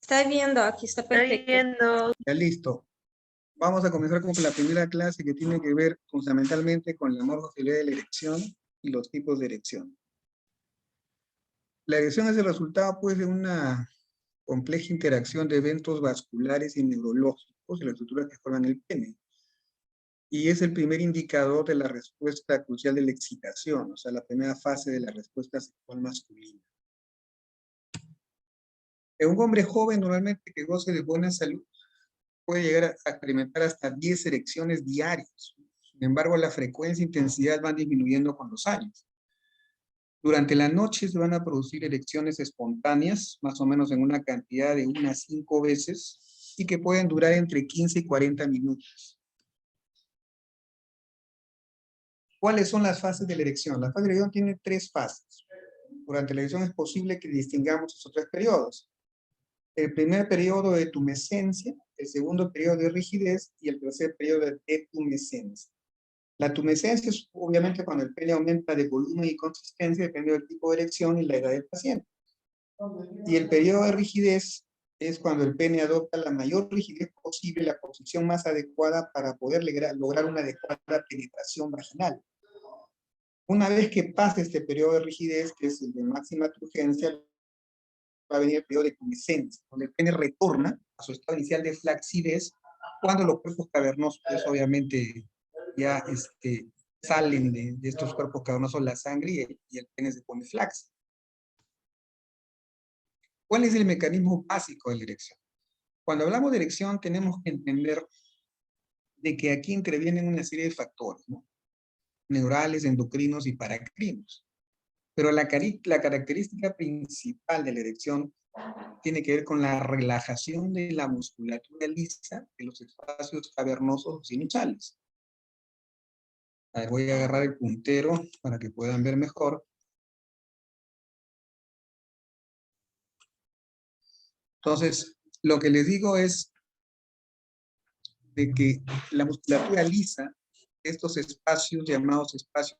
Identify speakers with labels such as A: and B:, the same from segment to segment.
A: Está viendo, aquí está perfecto.
B: Ya listo. Vamos a comenzar con la primera clase que tiene que ver fundamentalmente con la morfofilia de la erección y los tipos de erección. La erección es el resultado pues de una compleja interacción de eventos vasculares y neurológicos de las estructuras que forman el pene. Y es el primer indicador de la respuesta crucial de la excitación, o sea, la primera fase de la respuesta sexual masculina. En un hombre joven normalmente que goce de buena salud puede llegar a experimentar hasta 10 erecciones diarias. Sin embargo, la frecuencia e intensidad van disminuyendo con los años. Durante la noche se van a producir erecciones espontáneas, más o menos en una cantidad de unas 5 veces, y que pueden durar entre 15 y 40 minutos. ¿Cuáles son las fases de la erección? La fase de la erección tiene 3 fases. Durante la erección es posible que distingamos esos 3 periodos. El primer periodo de tumescencia, el segundo periodo de rigidez y el tercer periodo de detumescencia. La tumescencia es obviamente cuando el pene aumenta de volumen y consistencia, depende del tipo de erección y la edad del paciente. Y el periodo de rigidez es cuando el pene adopta la mayor rigidez posible, la posición más adecuada para poder lograr una adecuada penetración vaginal. Una vez que pase este periodo de rigidez, que es el de máxima turgencia, va a venir el periodo de tumescencia, donde el pene retorna a su estado inicial de flacidez, cuando los cuerpos cavernosos, pues obviamente ya salen de estos cuerpos cavernosos la sangre y el pene se pone flácido. ¿Cuál es el mecanismo básico de la erección? Cuando hablamos de erección tenemos que entender de que aquí intervienen una serie de factores, ¿no? Neurales, endocrinos y paracrinos. Pero la característica principal de la erección tiene que ver con la relajación de la musculatura lisa de los espacios cavernosos sinusales. A ver, voy a agarrar el puntero para que puedan ver mejor. Entonces, lo que les digo es de que la musculatura lisa, estos espacios llamados espacios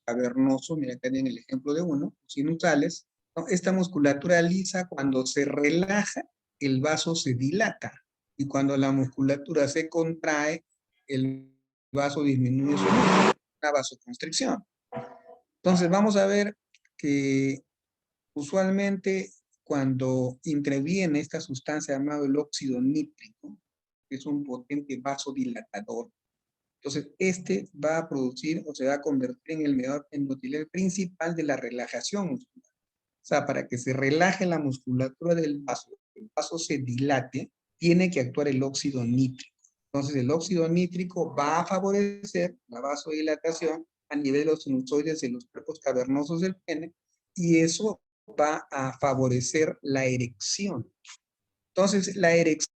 B: cavernosos, mira acá en el ejemplo de uno, sinusales, ¿no? Esta musculatura lisa cuando se relaja, el vaso se dilata. Y cuando la musculatura se contrae, el vaso disminuye su volumen, una vasoconstricción. Entonces vamos a ver que usualmente cuando interviene esta sustancia llamada el óxido nítrico, que es un potente vasodilatador, entonces este va a producir o se va a convertir en el mediador endotelial principal de la relajación muscular. O sea, para que se relaje la musculatura del vaso, el vaso se dilate, tiene que actuar el óxido nítrico. Entonces el óxido nítrico va a favorecer la vasodilatación a nivel de los sinusoides de los cuerpos cavernosos del pene, y eso va a favorecer la erección. Entonces la erección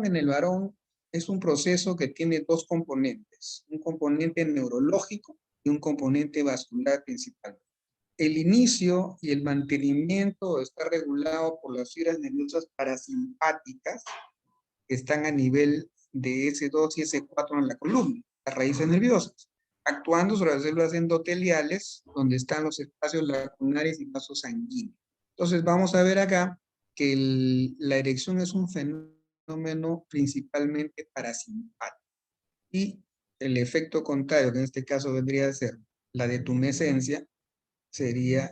B: en el varón es un proceso que tiene 2 componentes, un componente neurológico y un componente vascular principal. El inicio y el mantenimiento está regulado por las fibras nerviosas parasimpáticas que están a nivel de S2 y S4 en la columna, las raíces nerviosas, actuando sobre las células endoteliales, donde están los espacios lacunares y vasos sanguíneos. Entonces vamos a ver acá que la erección es un fenómeno principalmente parasimpático. Y el efecto contrario, que en este caso vendría a ser la detumescencia,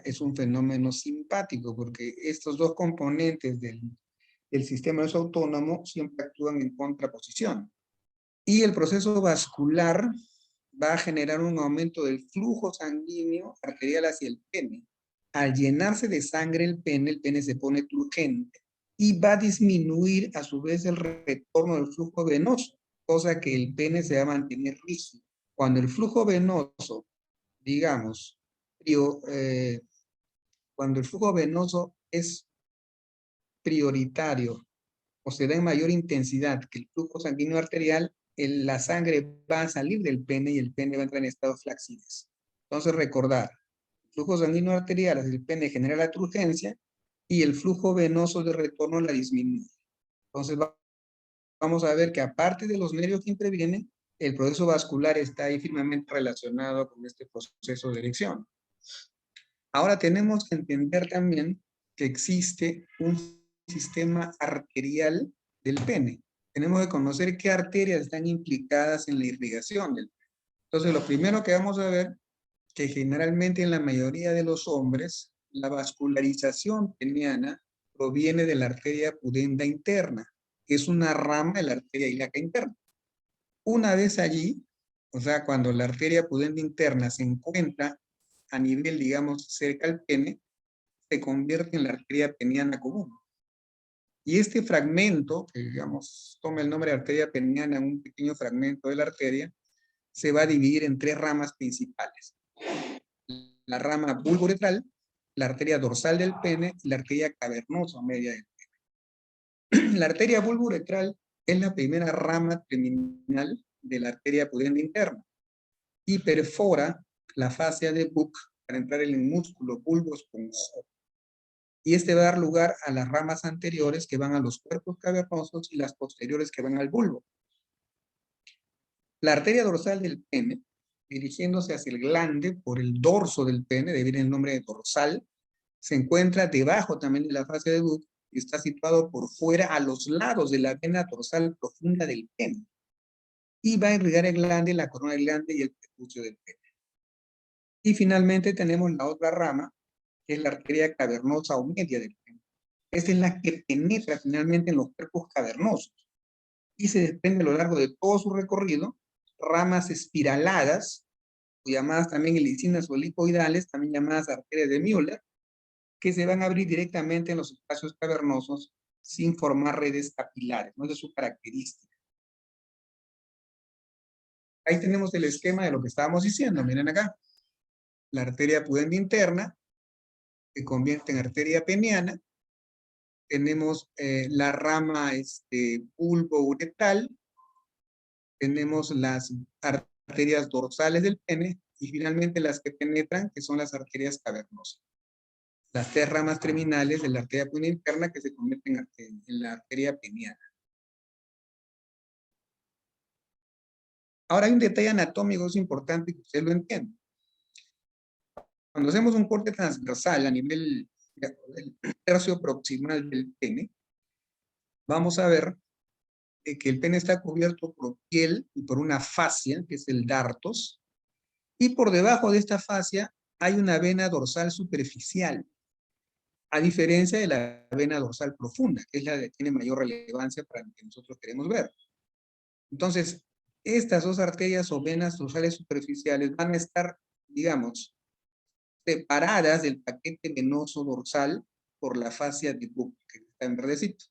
B: es un fenómeno simpático, porque estos 2 componentes del sistema nervioso autónomo siempre actúan en contraposición. Y el proceso vascular va a generar un aumento del flujo sanguíneo arterial hacia el pene. Al llenarse de sangre el pene se pone turgente y va a disminuir a su vez el retorno del flujo venoso, cosa que el pene se va a mantener rígido. Cuando el flujo venoso, digamos, cuando el flujo venoso es prioritario o se da en mayor intensidad que el flujo sanguíneo arterial, la sangre va a salir del pene y el pene va a entrar en estado de flacidez. Entonces recordar, el flujo sanguíneo arterial hacia el pene genera la turgencia y el flujo venoso de retorno la disminuye. Entonces vamos a ver que aparte de los nervios que intervienen, el proceso vascular está ahí firmemente relacionado con este proceso de erección. Ahora tenemos que entender también que existe un sistema arterial del pene. Tenemos que conocer qué arterias están implicadas en la irrigación del pene. Entonces, lo primero que vamos a ver, que generalmente en la mayoría de los hombres, la vascularización peniana proviene de la arteria pudenda interna, que es una rama de la arteria ilíaca interna. Una vez allí, o sea, cuando la arteria pudenda interna se encuentra a nivel, digamos, cerca al pene, se convierte en la arteria peniana común. Y este fragmento, que digamos, toma el nombre de arteria peniana, un pequeño fragmento de la arteria, se va a dividir en tres ramas principales. La rama vulvouretral, la arteria dorsal del pene y la arteria cavernosa media del pene. La arteria vulvouretral es la primera rama terminal de la arteria pudenda interna y perfora la fascia de Buck para entrar en el músculo bulbo esponjoso. Y este va a dar lugar a las ramas anteriores que van a los cuerpos cavernosos y las posteriores que van al bulbo. La arteria dorsal del pene, dirigiéndose hacia el glande por el dorso del pene, de viene el nombre de dorsal, se encuentra debajo también de la fascia de Buck y está situado por fuera a los lados de la vena dorsal profunda del pene. Y va a irrigar el glande, la corona del glande y el prepucio del pene. Y finalmente tenemos la otra rama, que es la arteria cavernosa o media del pene. Esta es la que penetra finalmente en los cuerpos cavernosos y se desprende a lo largo de todo su recorrido ramas espiraladas, llamadas también helicinas o helicoidales, también llamadas arterias de Müller, que se van a abrir directamente en los espacios cavernosos sin formar redes capilares, no es de su característica. Ahí tenemos el esquema de lo que estábamos diciendo, miren acá. La arteria pudenda interna se convierte en arteria peniana. Tenemos la rama bulbo-uretral. Tenemos las arterias dorsales del pene y finalmente las que penetran, que son las arterias cavernosas. Las tres ramas terminales de la arteria pudenda interna que se convierten en la arteria peniana. Ahora hay un detalle anatómico es importante que usted lo entienda. Cuando hacemos un corte transversal a nivel del tercio proximal del pene, vamos a ver que el pene está cubierto por piel y por una fascia, que es el dartos, y por debajo de esta fascia hay una vena dorsal superficial, a diferencia de la vena dorsal profunda, que es la que tiene mayor relevancia para lo que nosotros queremos ver. Entonces, estas dos arterias o venas dorsales superficiales van a estar, digamos, separadas del paquete venoso dorsal por la fascia de Buck, que está en verdecito.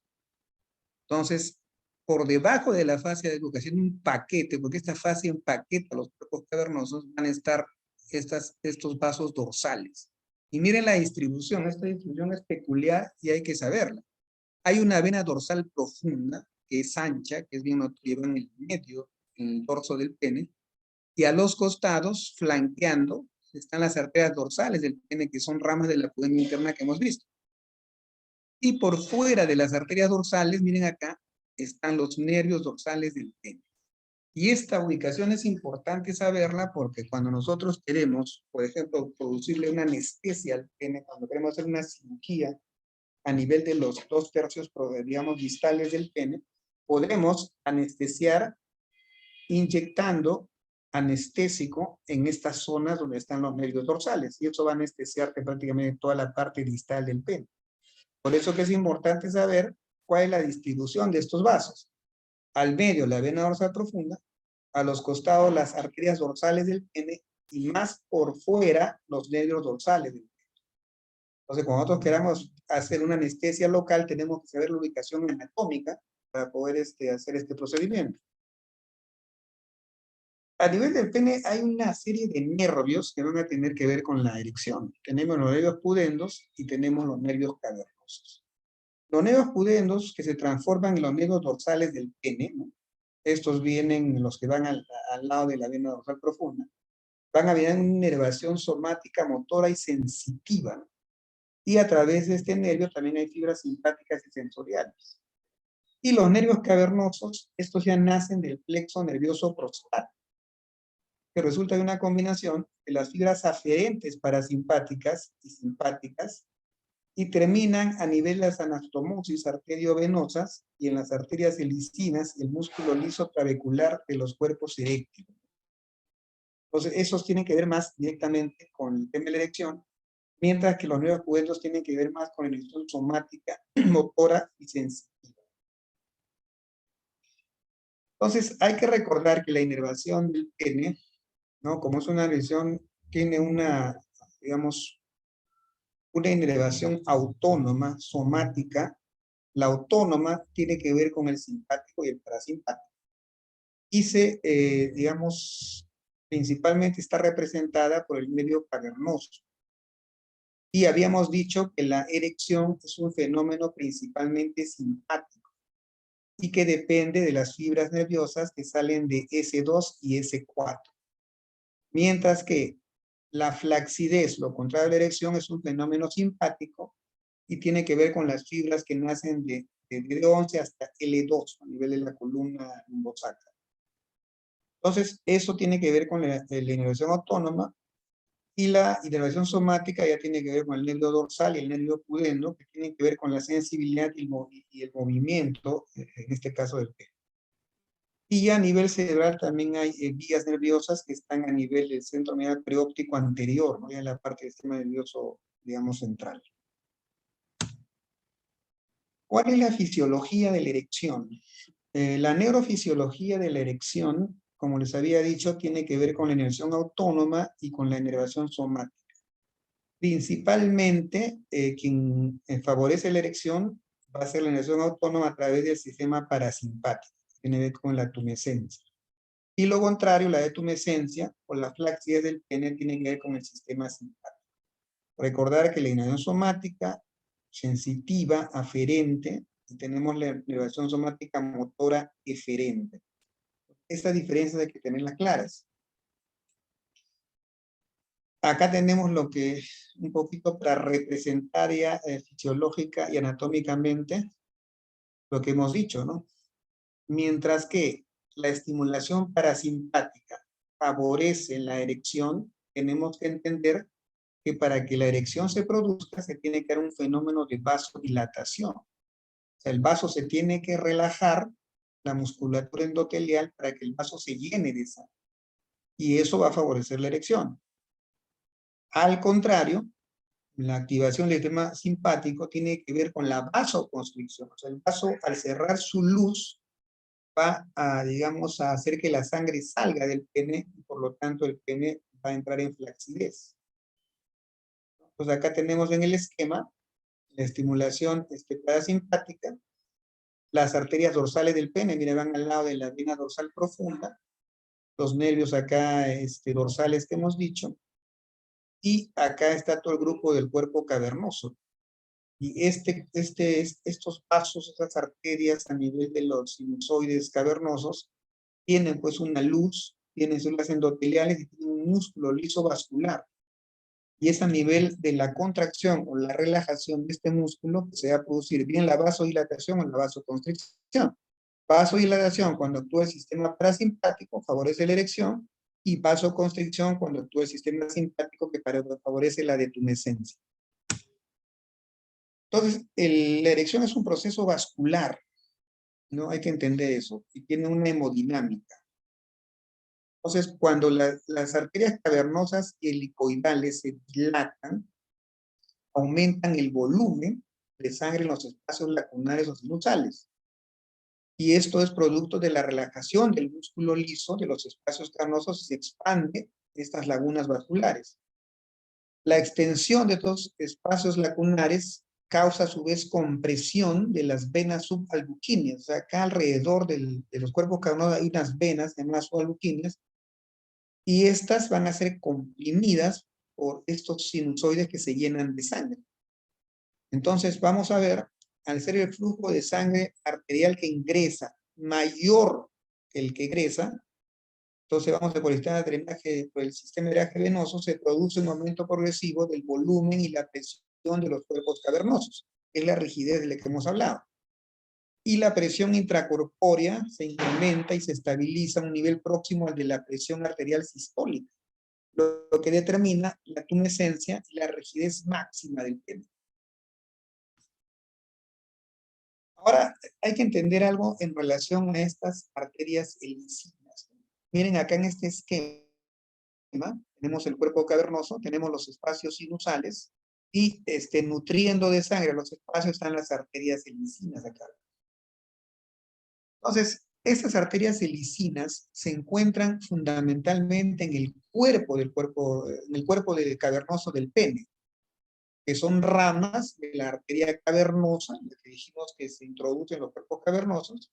B: Entonces, por debajo de la fascia de Buck, haciendo un paquete, porque esta fascia empaqueta los cuerpos cavernosos, van a estar estos vasos dorsales. Y miren la distribución, esta distribución es peculiar y hay que saberla. Hay una vena dorsal profunda, que es ancha, que es bien notoria en el medio, en el dorso del pene, y a los costados, flanqueando, están las arterias dorsales del pene, que son ramas de la pudenda interna que hemos visto. Y por fuera de las arterias dorsales, miren acá, están los nervios dorsales del pene. Y esta ubicación es importante saberla porque cuando nosotros queremos, por ejemplo, producirle una anestesia al pene, cuando queremos hacer una cirugía a nivel de los 2/3, digamos, distales del pene, podemos anestesiar inyectando anestésico en estas zonas donde están los nervios dorsales. Y eso va a anestesiarte prácticamente toda la parte distal del pene. Por eso que es importante saber cuál es la distribución de estos vasos. Al medio, la vena dorsal profunda, a los costados, las arterias dorsales del pene, y más por fuera, los nervios dorsales del pene. Entonces, cuando nosotros queramos hacer una anestesia local, tenemos que saber la ubicación anatómica para poder hacer este procedimiento. A nivel del pene hay una serie de nervios que van a tener que ver con la erección. Tenemos los nervios pudendos y tenemos los nervios cavernosos. Los nervios pudendos que se transforman en los nervios dorsales del pene, ¿no? Estos vienen, los que van al lado de la vena dorsal profunda, van a haber una inervación somática, motora y sensitiva, ¿no? Y a través de este nervio también hay fibras simpáticas y sensoriales. Y los nervios cavernosos, estos ya nacen del plexo nervioso prostático. que resulta de una combinación de las fibras aferentes parasimpáticas y simpáticas y terminan a nivel de las anastomosis arteriovenosas y en las arterias helicinas y el músculo liso trabecular de los cuerpos eréctiles. Entonces, esos tienen que ver más directamente con el tema de la erección, mientras que los nervios pudendos tienen que ver más con la inervación somática, motora y sensitiva. Entonces, hay que recordar que la inervación del pene, ¿no? Como es una lesión, tiene una, digamos, una inervación autónoma, somática. La autónoma tiene que ver con el simpático y el parasimpático. Y digamos, principalmente está representada por el nervio cavernoso. Y habíamos dicho que la erección es un fenómeno principalmente simpático y que depende de las fibras nerviosas que salen de S2 y S4. Mientras que la flacidez, lo contrario de la erección, es un fenómeno simpático y tiene que ver con las fibras que nacen de D11 hasta L2 a nivel de la columna lumbosacra. Entonces, eso tiene que ver con la inervación autónoma y la inervación somática ya tiene que ver con el nervio dorsal y el nervio pudendo, que tienen que ver con la sensibilidad y el movimiento, en este caso del pene. Y ya a nivel cerebral también hay vías nerviosas que están a nivel del centro medial preóptico anterior, ¿no? Ya en la parte del sistema nervioso, digamos, central. ¿Cuál es la fisiología de la erección? La neurofisiología de la erección, como les había dicho, tiene que ver con la inervación autónoma y con la inervación somática. Principalmente, quien favorece la erección va a ser la inervación autónoma a través del sistema parasimpático, que tiene que ver con la tumescencia. Y lo contrario, la detumescencia o la flacidez del pene tiene que ver con el sistema simpático. Recordar que la inervación somática, sensitiva, aferente, y tenemos la inervación somática motora eferente. Estas diferencias hay que tenerlas claras. Acá tenemos lo que un poquito para representar ya fisiológica y anatómicamente lo que hemos dicho, ¿no? Mientras que la estimulación parasimpática favorece la erección, tenemos que entender que para que la erección se produzca se tiene que dar un fenómeno de vasodilatación. O sea, el vaso se tiene que relajar, la musculatura endotelial, para que el vaso se llene de sangre. Y eso va a favorecer la erección. Al contrario, la activación del sistema simpático tiene que ver con la vasoconstricción. O sea, el vaso al cerrar su luz va a, digamos, a hacer que la sangre salga del pene y por lo tanto el pene va a entrar en flacidez. Pues acá tenemos en el esquema la estimulación parasimpática, las arterias dorsales del pene, mira, van al lado de la vena dorsal profunda, los nervios acá dorsales que hemos dicho, y acá está todo el grupo del cuerpo cavernoso. Y estos vasos, estas arterias a nivel de los sinusoides cavernosos, tienen pues una luz, tienen células endoteliales y tienen un músculo liso vascular. Y es a nivel de la contracción o la relajación de este músculo que se va a producir bien la vasodilatación o la vasoconstricción. Vasodilatación cuando actúa el sistema parasimpático, favorece la erección, y vasoconstricción cuando actúa el sistema simpático que favorece la detumescencia. Entonces, la erección es un proceso vascular, ¿no? Hay que entender eso, y tiene una hemodinámica. Entonces, cuando las arterias cavernosas y helicoidales se dilatan, aumentan el volumen de sangre en los espacios lacunares o sinusales. Y esto es producto de la relajación del músculo liso de los espacios cavernosos y se expande estas lagunas vasculares. La extensión de estos espacios lacunares causa a su vez compresión de las venas subalbuquíneas. O sea, acá alrededor de los cuerpos cavernosos hay unas venas llamadas subalbuquíneas y estas van a ser comprimidas por estos sinusoides que se llenan de sangre. Entonces vamos a ver, al ser el flujo de sangre arterial que ingresa mayor que el que egresa, entonces vamos a por el sistema de drenaje venoso, se produce un aumento progresivo del volumen y la presión de los cuerpos cavernosos. Es la rigidez de la que hemos hablado. y la presión intracorpórea se incrementa y se estabiliza a un nivel próximo al de la presión arterial sistólica, lo que determina la tumescencia y la rigidez máxima del pene. Ahora, hay que entender algo en relación a estas arterias helicinas. Miren, acá en este esquema, tenemos el cuerpo cavernoso, tenemos los espacios sinusales, y nutriendo de sangre los espacios están las arterias helicinas acá. Entonces, estas arterias helicinas se encuentran fundamentalmente en el cuerpo cavernoso del pene, que son ramas de la arteria cavernosa, la que dijimos que se introduce en los cuerpos cavernosos,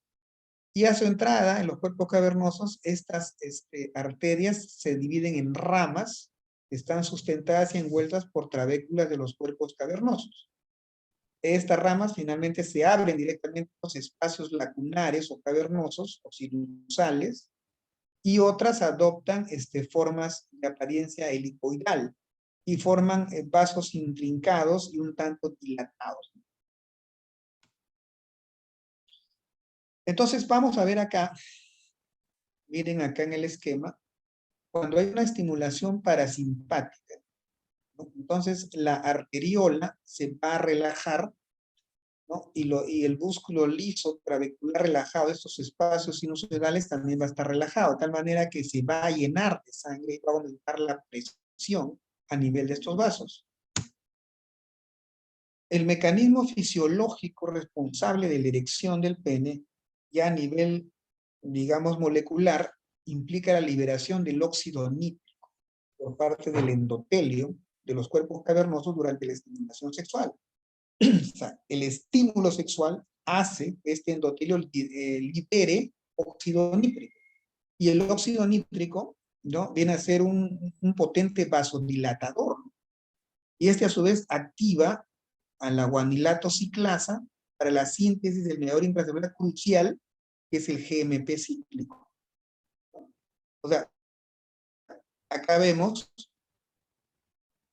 B: y a su entrada en los cuerpos cavernosos, estas arterias se dividen en ramas, que están sustentadas y envueltas por trabéculas de los cuerpos cavernosos. Estas ramas finalmente se abren directamente a los espacios lacunares o cavernosos o sinusales, y otras adoptan formas de apariencia helicoidal y forman vasos intrincados y un tanto dilatados. Entonces vamos a ver acá, miren acá en el esquema, cuando hay una estimulación parasimpática, ¿no? Entonces la arteriola se va a relajar, ¿no? Y el músculo liso trabecular relajado, estos espacios sinusoidales también va a estar relajado, de tal manera que se va a llenar de sangre y va a aumentar la presión a nivel de estos vasos. El mecanismo fisiológico responsable de la erección del pene, ya a nivel, digamos, molecular, implica la liberación del óxido nítrico por parte del endotelio de los cuerpos cavernosos durante la estimulación sexual. O sea, el estímulo sexual hace que este endotelio libere óxido nítrico. Y el óxido nítrico, ¿no?, viene a ser un potente vasodilatador. Y a su vez activa a la guanilato ciclasa para la síntesis del mediador intracelular crucial, que es el GMP cíclico. O sea, acá vemos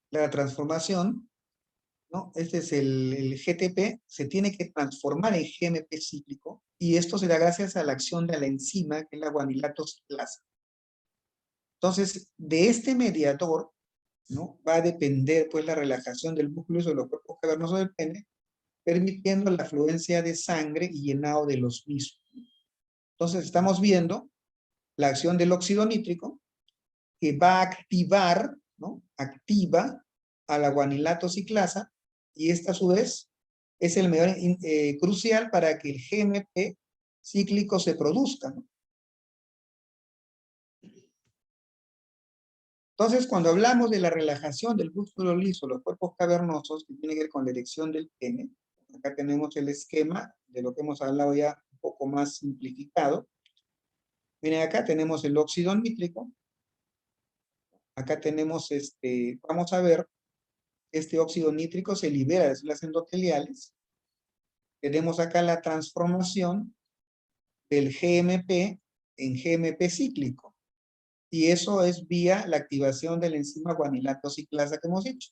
B: la transformación, ¿no? Este es el GTP, se tiene que transformar en GMP cíclico, y esto se da gracias a la acción de la enzima, que es la guanilato ciclasa. Entonces, de este mediador, ¿no?, va a depender pues la relajación del músculo de los cuerpos cavernosos del pene, permitiendo la afluencia de sangre y llenado de los mismos. Entonces estamos viendo la acción del óxido nítrico, que va a activar, ¿no?, activa a la guanilato ciclasa, y esta a su vez es el mediador crucial para que el GMP cíclico se produzca, ¿no? Entonces, cuando hablamos de la relajación del músculo liso, los cuerpos cavernosos, que tiene que ver con la erección del pene, acá tenemos el esquema de lo que hemos hablado ya un poco más simplificado. Miren, acá tenemos el óxido nítrico. Acá tenemos, vamos a ver, este óxido nítrico se libera de células endoteliales. Tenemos acá la transformación del GMP en GMP cíclico. Y eso es vía la activación de la enzima guanilato ciclasa que hemos dicho.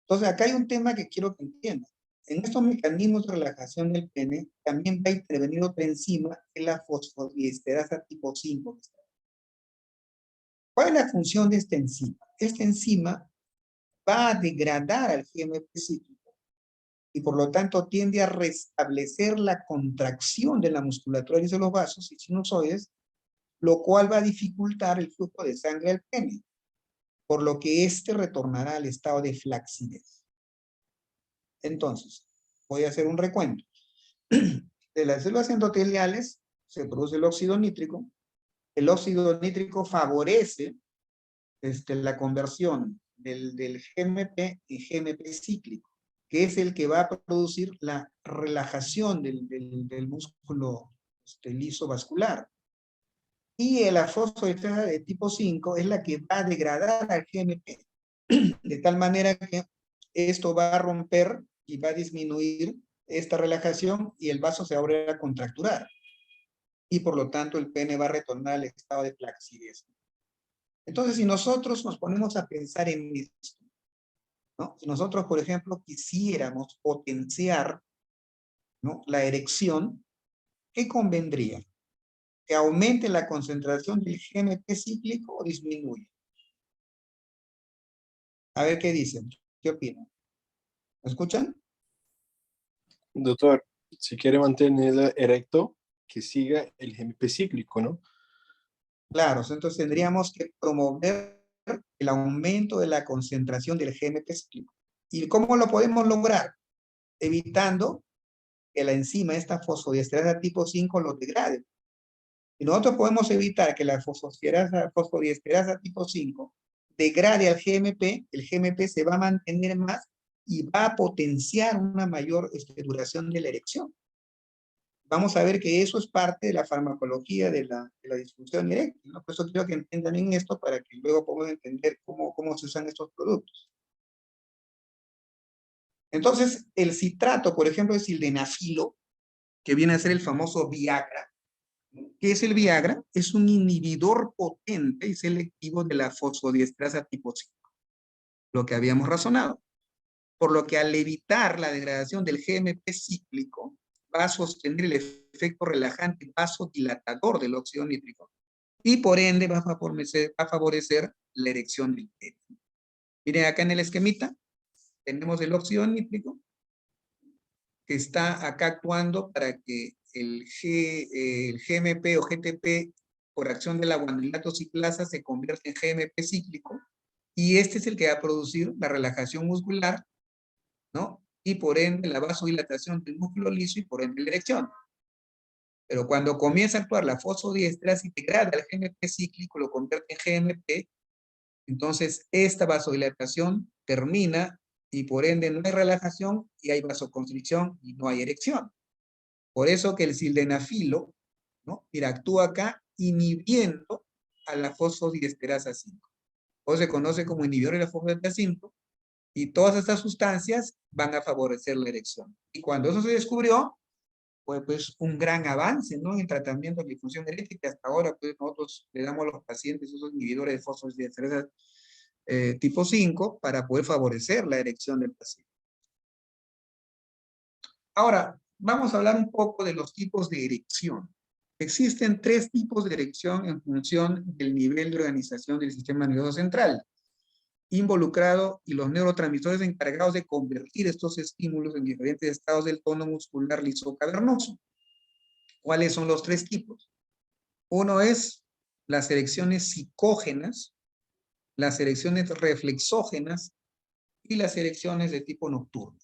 B: Entonces, acá hay un tema que quiero que entiendan. En estos mecanismos de relajación del pene, también va a intervenir otra enzima, que es la fosfodiesterasa tipo 5. ¿Cuál es la función de esta enzima? Esta enzima va a degradar al GMP cíclico y por lo tanto tiende a restablecer la contracción de la musculatura de los vasos y sinusoides, lo cual va a dificultar el flujo de sangre al pene, por lo que éste retornará al estado de flacidez. Entonces, voy a hacer un recuento. De las células endoteliales se produce el óxido nítrico. El óxido nítrico favorece la conversión del GMP en GMP cíclico, que es el que va a producir la relajación del músculo liso vascular. Y la fosfodiesterasa de tipo 5 es la que va a degradar al GMP, de tal manera que esto va a romper y va a disminuir esta relajación y el vaso se va a volver a contracturar. Y por lo tanto el pene va a retornar al estado de flacidez. Entonces, si nosotros nos ponemos a pensar en esto, ¿no? Si nosotros, por ejemplo, quisiéramos potenciar ¿no? La erección, ¿qué convendría? ¿Que aumente la concentración del GMP cíclico o disminuye? A ver qué dicen, ¿qué opinan? ¿Me escuchan?
C: Doctor, si quiere mantener erecto, que siga el GMP cíclico, ¿no?
B: Claro, entonces tendríamos que promover el aumento de la concentración del GMP cíclico. ¿Y cómo lo podemos lograr? Evitando que la enzima, esta fosfodiesterasa tipo 5, lo degrade. Y nosotros podemos evitar que la fosfodiesterasa tipo 5 degrade al GMP, el GMP se va a mantener más y va a potenciar una mayor duración de la erección. Vamos a ver que eso es parte de la farmacología de la disfunción eréctil, ¿no? Por eso quiero que entiendan en esto para que luego podamos entender cómo se usan estos productos. Entonces, el citrato, por ejemplo, el sildenafilo, que viene a ser el famoso Viagra. ¿Qué es el Viagra? Es un inhibidor potente y selectivo de la fosfodiesterasa tipo 5, lo que habíamos razonado. Por lo que al evitar la degradación del GMP cíclico, va a sostener el efecto relajante vasodilatador del óxido nítrico y por ende va a favorecer la erección del pene. Miren acá en el esquemita, tenemos el óxido nítrico que está acá actuando para que el GMP o GTP por acción de la guanilato ciclasa se convierta en GMP cíclico y este es el que va a producir la relajación muscular, ¿no? Y por ende la vasodilatación del músculo liso y por ende la erección. Pero cuando comienza a actuar la fosfodiesterasa y degrada el GMP cíclico, lo convierte en GMP, entonces esta vasodilatación termina y por ende no hay relajación y hay vasoconstricción y no hay erección. Por eso que el sildenafilo, ¿no? Mira, actúa acá inhibiendo a la fosfodiesterasa 5. O se conoce como inhibidor de la fosfodiesterasa 5 y todas estas sustancias van a favorecer la erección. Y cuando eso se descubrió, pues un gran avance, ¿no? En el tratamiento de disfunción eréctil. Hasta ahora, pues nosotros le damos a los pacientes esos inhibidores de fosfodiesterasa tipo 5 para poder favorecer la erección del paciente. Ahora, vamos a hablar un poco de los tipos de erección. Existen 3 tipos de erección en función del nivel de organización del sistema nervioso central involucrado y los neurotransmisores encargados de convertir estos estímulos en diferentes estados del tono muscular liso cavernoso. ¿Cuáles son los 3 tipos? Uno es las erecciones psicógenas, las erecciones reflexógenas y las erecciones de tipo nocturno.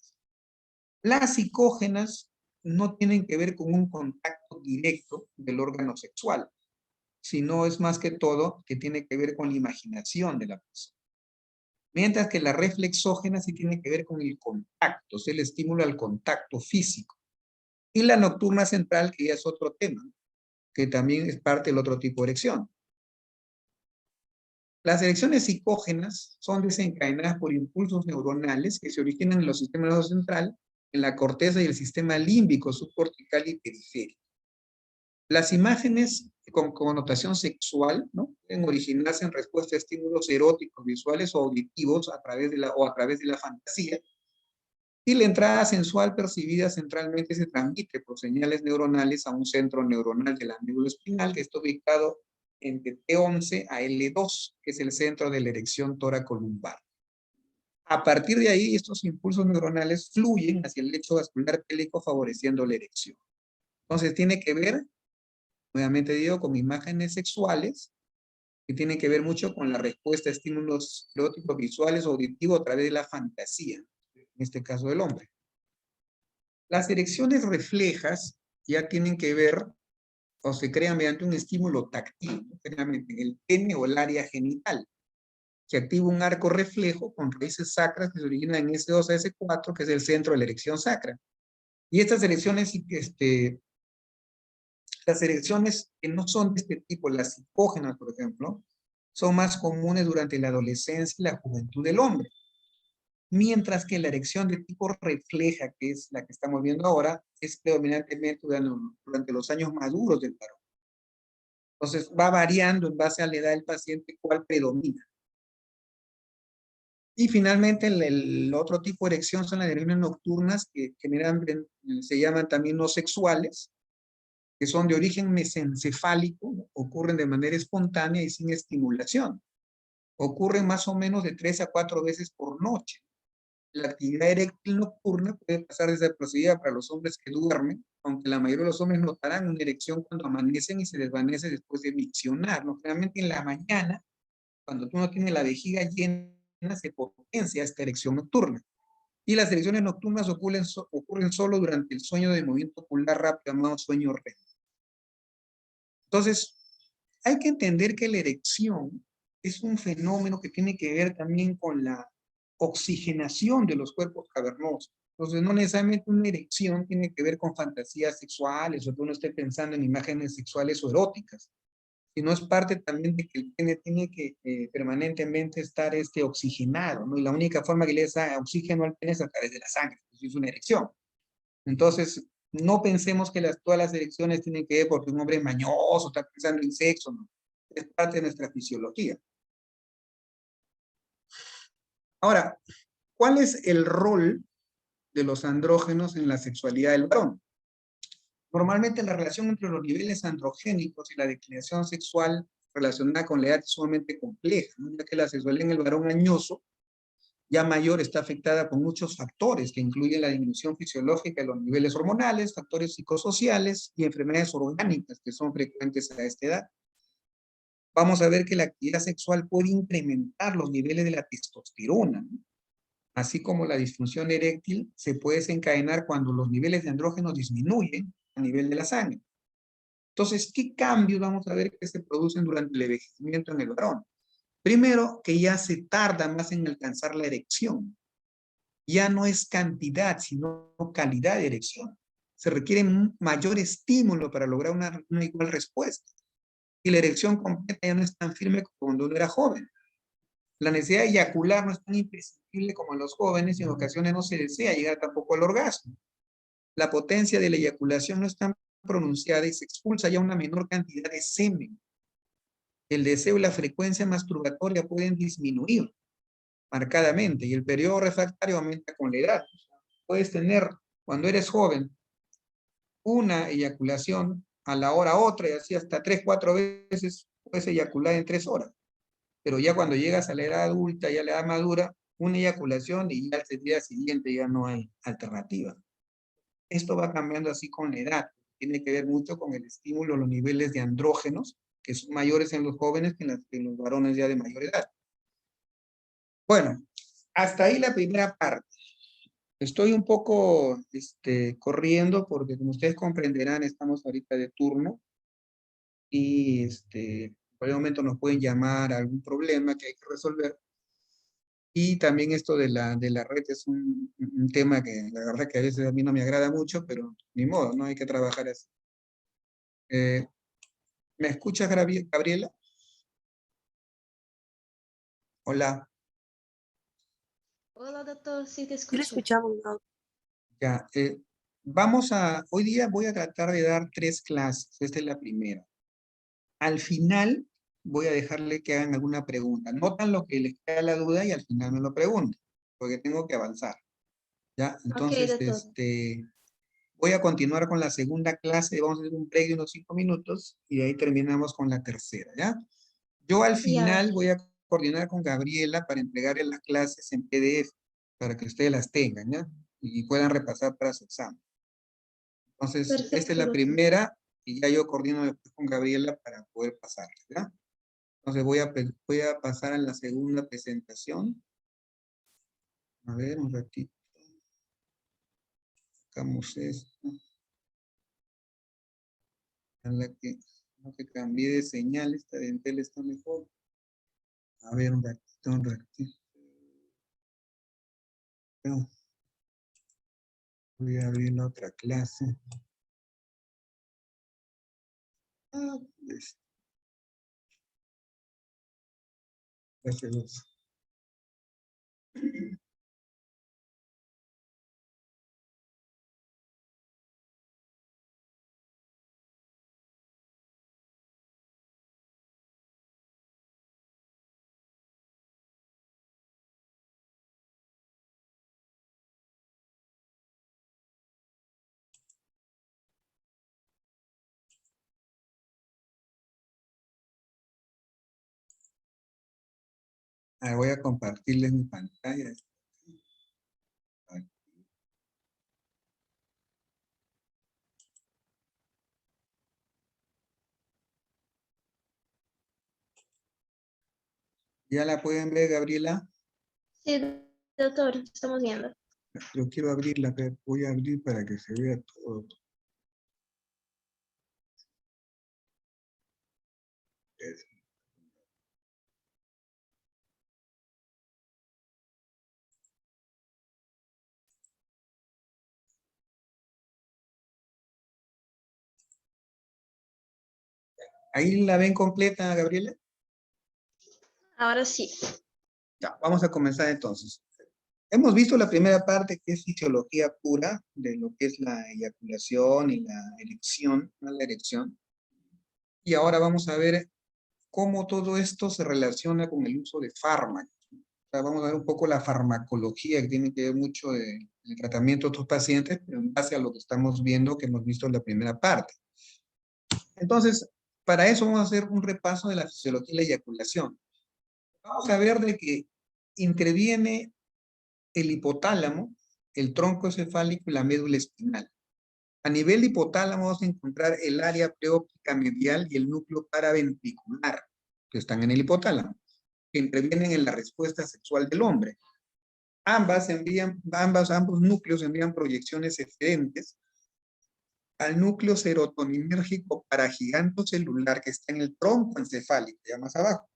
B: Las psicógenas no tienen que ver con un contacto directo del órgano sexual, sino es más que todo que tiene que ver con la imaginación de la persona. Mientras que la reflexógena sí tiene que ver con el contacto, es el estímulo al contacto físico. Y la nocturna central, que ya es otro tema, que también es parte del otro tipo de erección. Las erecciones psicógenas son desencadenadas por impulsos neuronales que se originan en los sistemas nerviosos central, en la corteza y el sistema límbico, subcortical y periférico. Las imágenes con connotación sexual, ¿no? Pueden originarse en respuesta a estímulos eróticos, visuales o auditivos a través de la fantasía. Y la entrada sensual percibida centralmente se transmite por señales neuronales a un centro neuronal de la médula espinal que está ubicado entre T11 a L2, que es el centro de la erección toracolumbar. A partir de ahí, estos impulsos neuronales fluyen hacia el lecho vascular pélvico favoreciendo la erección. Entonces, tiene que ver, nuevamente digo, con imágenes sexuales, que tienen que ver mucho con la respuesta a estímulos eróticos, visuales o auditivos a través de la fantasía, en este caso del hombre. Las erecciones reflejas ya tienen que ver o se crean mediante un estímulo táctil, generalmente en el pene o el área genital, que activa un arco reflejo con raíces sacras que se originan en S2 a S4, que es el centro de la erección sacra. Y estas erecciones, las erecciones que no son de este tipo, las psicógenas, por ejemplo, son más comunes durante la adolescencia y la juventud del hombre. Mientras que la erección de tipo refleja, que es la que estamos viendo ahora, es predominantemente durante los años maduros del varón. Entonces va variando en base a la edad del paciente cuál predomina. Y finalmente, el otro tipo de erección son las erecciones nocturnas, que generalmente se llaman también no sexuales, que son de origen mesencefálico, ¿no? Ocurren de manera espontánea y sin estimulación. Ocurren más o menos de 3 a 4 veces por noche. La actividad eréctil nocturna puede pasar desapercibida para los hombres que duermen, aunque la mayoría de los hombres notarán una erección cuando amanecen y se desvanece después de miccionar, ¿no? Generalmente en la mañana, cuando tú no tienes la vejiga llena, se potencia esta erección nocturna. Y las erecciones nocturnas ocurren solo durante el sueño de movimiento ocular rápido, llamado sueño REM. Entonces, hay que entender que la erección es un fenómeno que tiene que ver también con la oxigenación de los cuerpos cavernosos. Entonces, no necesariamente una erección tiene que ver con fantasías sexuales o que uno esté pensando en imágenes sexuales o eróticas, sino es parte también de que el pene tiene que permanentemente estar oxigenado, ¿no? Y la única forma que le da oxígeno al pene es a través de la sangre, es una erección. Entonces, no pensemos que todas las erecciones tienen que ver porque un hombre mañoso está pensando en sexo, ¿no? Es parte de nuestra fisiología. Ahora, ¿cuál es el rol de los andrógenos en la sexualidad del varón? Normalmente la relación entre los niveles androgénicos y la declinación sexual relacionada con la edad es sumamente compleja, ¿no? Ya que la sexualidad en el varón añoso, ya mayor, está afectada por muchos factores que incluyen la disminución fisiológica de los niveles hormonales, factores psicosociales y enfermedades orgánicas que son frecuentes a esta edad. Vamos a ver que la actividad sexual puede incrementar los niveles de la testosterona, ¿no? Así como la disfunción eréctil se puede desencadenar cuando los niveles de andrógenos disminuyen a nivel de la sangre. Entonces, ¿qué cambios vamos a ver que se producen durante el envejecimiento en el varón? Primero, que ya se tarda más en alcanzar la erección. Ya no es cantidad, sino calidad de erección. Se requiere un mayor estímulo para lograr una igual respuesta. Y la erección completa ya no es tan firme como cuando uno era joven. La necesidad de eyacular no es tan imprescindible como en los jóvenes y en ocasiones no se desea llegar tampoco al orgasmo. La potencia de la eyaculación no es tan pronunciada y se expulsa ya una menor cantidad de semen. El deseo y la frecuencia masturbatoria pueden disminuir marcadamente y el periodo refractario aumenta con la edad. Puedes tener, cuando eres joven, una eyaculación a la hora otra y así hasta 3, 4 veces puedes eyacular en 3 horas. Pero ya cuando llegas a la edad adulta, ya a la edad madura, una eyaculación y ya el día siguiente ya no hay alternativa. Esto va cambiando así con la edad. Tiene que ver mucho con el estímulo, los niveles de andrógenos, que son mayores en los jóvenes que en los varones ya de mayor edad. Bueno, hasta ahí la primera parte. Estoy un poco corriendo porque, como ustedes comprenderán, estamos ahorita de turno y por el momento nos pueden llamar a algún problema que hay que resolver. Y también esto de la red es un tema que la verdad que a veces a mí no me agrada mucho, pero ni modo, ¿no? Hay que trabajar así. ¿Me escuchas, Gabriela? Hola.
A: Hola, doctor, sí te
D: Sí lo
A: escucho.
D: escuchamos, ¿no?
B: Ya, hoy día voy a tratar de dar 3 clases, esta es la primera. Al final voy a dejarle que hagan alguna pregunta. Notan lo que les queda la duda y al final me lo preguntan, porque tengo que avanzar. ¿Ya?
A: Ok,
B: Entonces,
A: doctor.
B: voy a continuar con la segunda clase, vamos a hacer un break de unos 5 minutos y de ahí terminamos con la tercera, ¿ya? Yo al
A: Ya,
B: final voy a coordinar con Gabriela para entregarle las clases en PDF, para que ustedes las tengan, ¿ya? Y puedan repasar para su examen. Entonces, esta es
A: perfecto,
B: la
A: doctor.
B: primera y ya yo coordino después con Gabriela para poder pasar, ¿ya? Entonces voy a pasar a la segunda presentación. A ver, un ratito. Sacamos esto. A la que cambié de señal, esta de Entel está mejor. A ver, un ratito, un ratito. No, voy a abrir la otra clase. Ah, clase 2. Voy a compartirles mi pantalla. ¿Ya la pueden ver, Gabriela?
A: Sí, doctor, estamos viendo.
B: Yo quiero abrirla, pero voy a abrir para que se vea todo. ¿Ahí la ven completa, Gabriela?
A: Ahora sí.
B: Ya, vamos a comenzar entonces. Hemos visto la primera parte, que es fisiología pura, de lo que es la eyaculación y la erección, no la erección. Y ahora vamos a ver cómo todo esto se relaciona con el uso de fármacos. O sea, vamos a ver un poco la farmacología, que tiene que ver mucho del tratamiento de estos pacientes, pero en base a lo que estamos viendo, que hemos visto en la primera parte. Entonces, para eso vamos a hacer un repaso de la fisiología y la eyaculación. Vamos a ver de que interviene el hipotálamo, el tronco encefálico y la médula espinal. A nivel hipotálamo vamos a encontrar el área preóptica medial y el núcleo paraventricular, que están en el hipotálamo, que intervienen en la respuesta sexual del hombre. Ambos núcleos envían proyecciones eferentes al núcleo serotoninérgico paragigantocelular que está en el tronco encefálico, ya más abajo.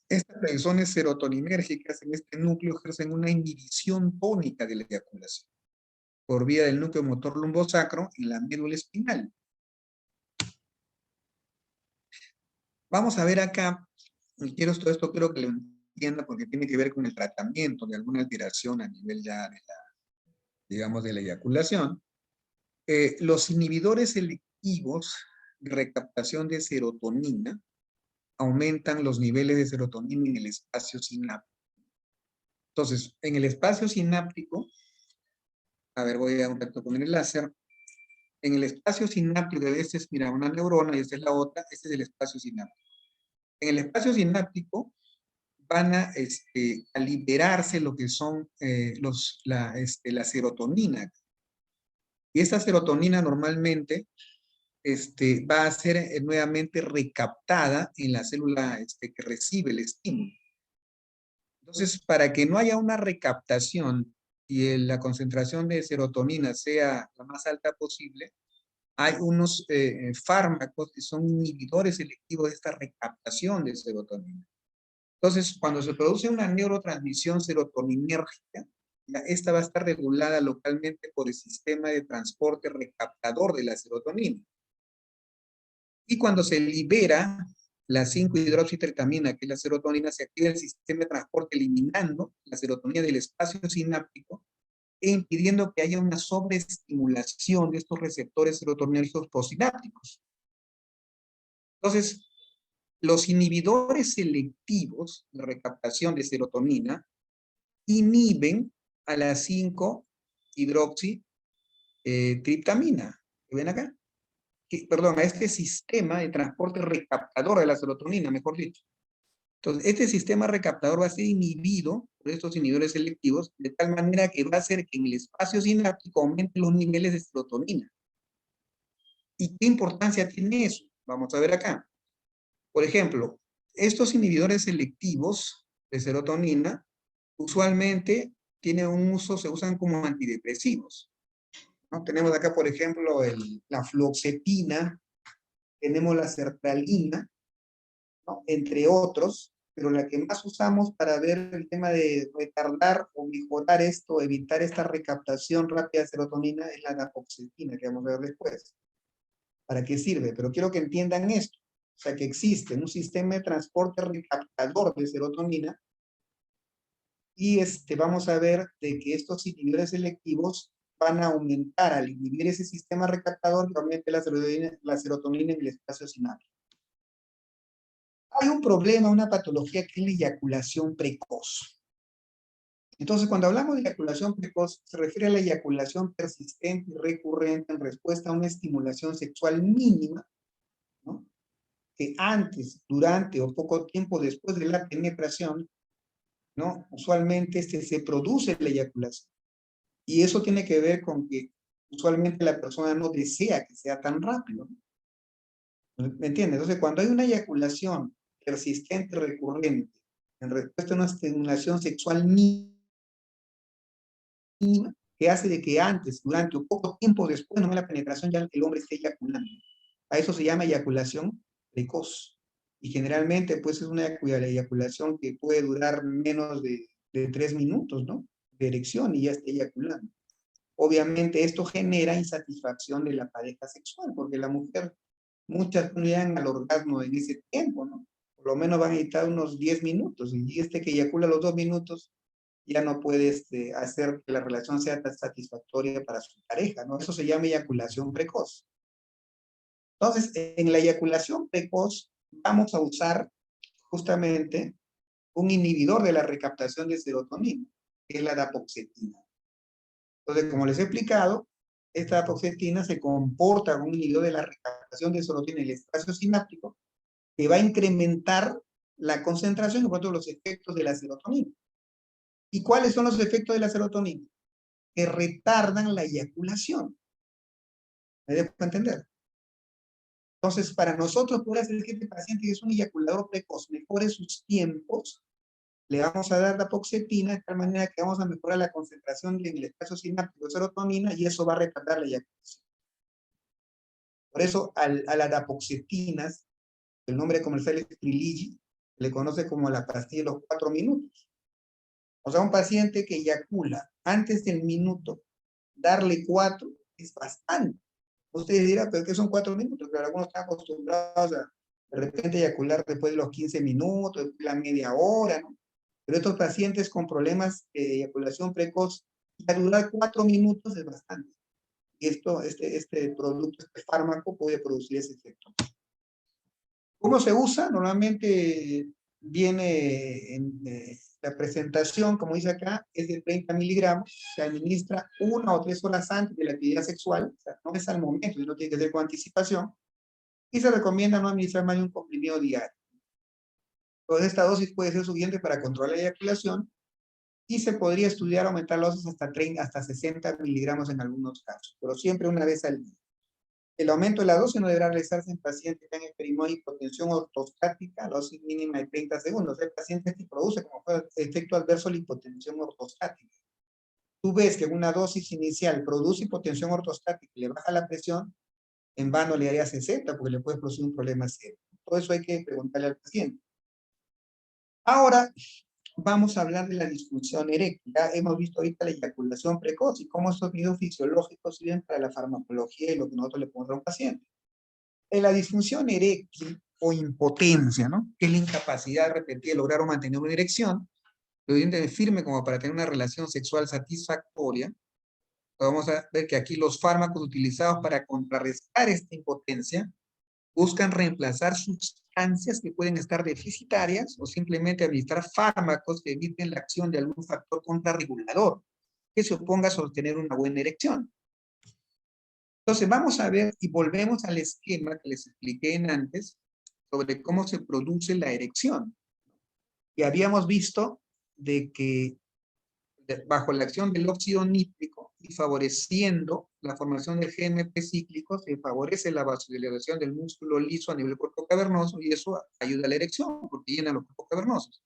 B: Estas reacciones serotoninérgicas en este núcleo ejercen una inhibición tónica de la eyaculación por vía del núcleo motor lumbosacro y la médula espinal. Vamos a ver acá, y todo esto quiero que lo entienda porque tiene que ver con el tratamiento de alguna alteración a nivel ya de la, digamos, de la eyaculación. Los inhibidores selectivos de recaptación de serotonina aumentan los niveles de serotonina en el espacio sináptico. Entonces, en el espacio sináptico, a ver, voy a un rato con el láser. En el espacio sináptico, este es, mira, una neurona y esta es la otra, este es el espacio sináptico. En el espacio sináptico van a liberarse lo que son la serotonina. Y esta serotonina normalmente va a ser nuevamente recaptada en la célula que recibe el estímulo. Entonces, para que no haya una recaptación y la concentración de serotonina sea la más alta posible, hay unos fármacos que son inhibidores selectivos de esta recaptación de serotonina. Entonces, cuando se produce una neurotransmisión serotoninérgica, esta va a estar regulada localmente por el sistema de transporte recaptador de la serotonina. Y cuando se libera la 5-hidroxitriptamina, que es la serotonina, se activa el sistema de transporte eliminando la serotonina del espacio sináptico e impidiendo que haya una sobreestimulación de estos receptores serotoninérgicos postsinápticos. Entonces, los inhibidores selectivos de recaptación de serotonina inhiben a la 5-hidroxitriptamina. ¿Lo ven acá? Perdón, a este sistema de transporte recaptador de la serotonina, mejor dicho. Entonces, este sistema recaptador va a ser inhibido por estos inhibidores selectivos, de tal manera que va a hacer que en el espacio sináptico aumenten los niveles de serotonina. ¿Y qué importancia tiene eso? Vamos a ver acá. Por ejemplo, estos inhibidores selectivos de serotonina usualmente tienen un uso, se usan como antidepresivos, ¿no? Tenemos acá, por ejemplo, la fluoxetina, tenemos la sertralina, ¿no? Entre otros, pero la que más usamos para ver el tema de retardar o mejorar esto, evitar esta recaptación rápida de serotonina, es la naproxetina, que vamos a ver después. ¿Para qué sirve? Pero quiero que entiendan esto. O sea, que existe un sistema de transporte recaptador de serotonina y vamos a ver de que estos inhibidores selectivos van a aumentar al inhibir ese sistema recaptador que aumente la serotonina en el espacio sináptico. Hay un problema, una patología que es la eyaculación precoz. Entonces, cuando hablamos de eyaculación precoz, se refiere a la eyaculación persistente y recurrente en respuesta a una estimulación sexual mínima, ¿no? que antes, durante o poco tiempo después de la penetración, ¿no? Usualmente se produce la eyaculación. Y eso tiene que ver con que usualmente la persona no desea que sea tan rápido, ¿no? ¿Me entiendes? Entonces, cuando hay una eyaculación persistente, recurrente, en respuesta a una estimulación sexual mínima, que hace de que antes, durante o poco tiempo después de la penetración, ya el hombre esté eyaculando. A eso se llama eyaculación precoz. Y generalmente, pues, es una eyaculación que puede durar menos de 3 minutos, ¿no? De erección y ya está eyaculando. Obviamente, esto genera insatisfacción de la pareja sexual, porque la mujer, muchas no llegan al orgasmo en ese tiempo, ¿no? Por lo menos van a necesitar unos 10 minutos, y este que eyacula los 2 minutos, ya no puede hacer que la relación sea tan satisfactoria para su pareja, ¿no? Eso se llama eyaculación precoz. Entonces, en la eyaculación precoz vamos a usar justamente un inhibidor de la recaptación de serotonina, que es la dapoxetina. Entonces, como les he explicado, esta dapoxetina se comporta como un inhibidor de la recaptación de serotonina en el espacio sináptico, que va a incrementar la concentración y por tanto los efectos de la serotonina. ¿Y cuáles son los efectos de la serotonina? Que retardan la eyaculación. ¿Me dejo entender? Entonces, para nosotros poder hacer que este paciente que es un eyaculador precoz mejore sus tiempos, le vamos a dar dapoxetina de tal manera que vamos a mejorar la concentración en el espacio sináptico de serotonina y eso va a retardar la eyaculación. Por eso a las dapoxetinas, el nombre comercial es Triligy, le conoce como la pastilla de los 4 minutos. O sea, un paciente que eyacula antes del minuto, darle 4 es bastante. Ustedes dirán, pero ¿qué son 4 minutos? Pero algunos están acostumbrados a de repente eyacular después de los 15 minutos, después de la media hora, ¿no? Pero estos pacientes con problemas de eyaculación precoz, a durar 4 minutos es bastante. Y este producto, este fármaco puede producir ese efecto. ¿Cómo se usa? Normalmente viene en la presentación, como dice acá, es de 30 miligramos, se administra 1 o 3 horas antes de la actividad sexual, o sea, no es al momento, no tiene que ser con anticipación, y se recomienda no administrar más de un comprimido diario. Entonces, esta dosis puede ser suficiente para controlar la eyaculación, y se podría estudiar aumentar la dosis hasta 60 miligramos en algunos casos, pero siempre una vez al día. El aumento de la dosis no deberá realizarse en pacientes que han experimentado hipotensión ortostática, la dosis mínima de 30 segundos. Hay pacientes que producen como efecto adverso la hipotensión ortostática. Tú ves que una dosis inicial produce hipotensión ortostática y le baja la presión, en vano le haría 60 porque le puede producir un problema serio. Todo eso hay que preguntarle al paciente. Ahora vamos a hablar de la disfunción eréctil. Ya hemos visto ahorita la eyaculación precoz y cómo estos medios fisiológicos sirven para la farmacología y lo que nosotros le ponemos a un paciente. En la disfunción eréctil o impotencia, ¿no? Que es la incapacidad repetida de lograr o mantener una erección, lo dientes firme como para tener una relación sexual satisfactoria. Vamos a ver que aquí los fármacos utilizados para contrarrestar esta impotencia buscan reemplazar sustancias que pueden estar deficitarias o simplemente administrar fármacos que eviten la acción de algún factor contrarregulador que se oponga a sostener una buena erección. Entonces vamos a ver y volvemos al esquema que les expliqué antes sobre cómo se produce la erección. Y habíamos visto de que bajo la acción del óxido nítrico y favoreciendo la formación del GMP cíclico, se favorece la vasodilatación del músculo liso a nivel del cuerpo cavernoso y eso ayuda a la erección porque llena los cuerpos cavernosos.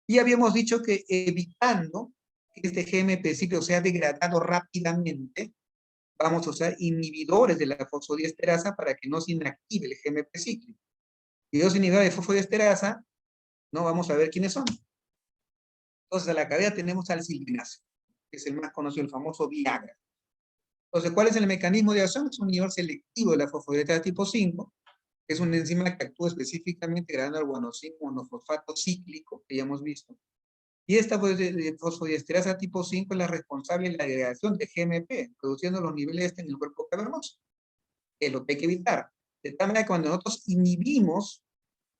B: Y habíamos dicho que evitando que este GMP cíclico sea degradado rápidamente, vamos a usar inhibidores de la fosfodiesterasa para que no se inactive el GMP cíclico. Y dos inhibidores de fosfodiesterasa, no vamos a ver quiénes son. Entonces, a la cadena tenemos al sildenafil, que es el más conocido, el famoso Viagra. Entonces, ¿cuál es el mecanismo de acción? Es un inhibidor selectivo de la fosfodiesterasa tipo 5, que es una enzima que actúa específicamente degradando al guanosina monofosfato cíclico, que ya hemos visto. Y esta fosfodiesterasa tipo 5 es la responsable de la degradación de GMP, produciendo los niveles en el cuerpo cavernoso, que es lo que hay que evitar. De tal manera que cuando nosotros inhibimos,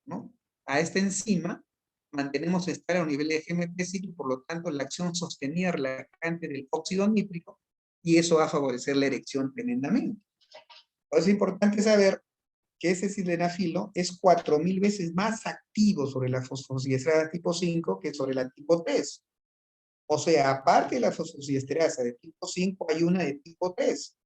B: ¿no?, a esta enzima, mantenemos estable a un nivel de GMP cíclico, por lo tanto la acción sostenida relajante del óxido nítrico, y eso va a favorecer la erección tremendamente. Por eso es importante saber que ese sildenafilo es 4000 veces más activo sobre la fosfodiesterasa tipo 5 que sobre la tipo 3. O sea, aparte de la fosfodiesterasa de tipo 5, hay una de tipo 3.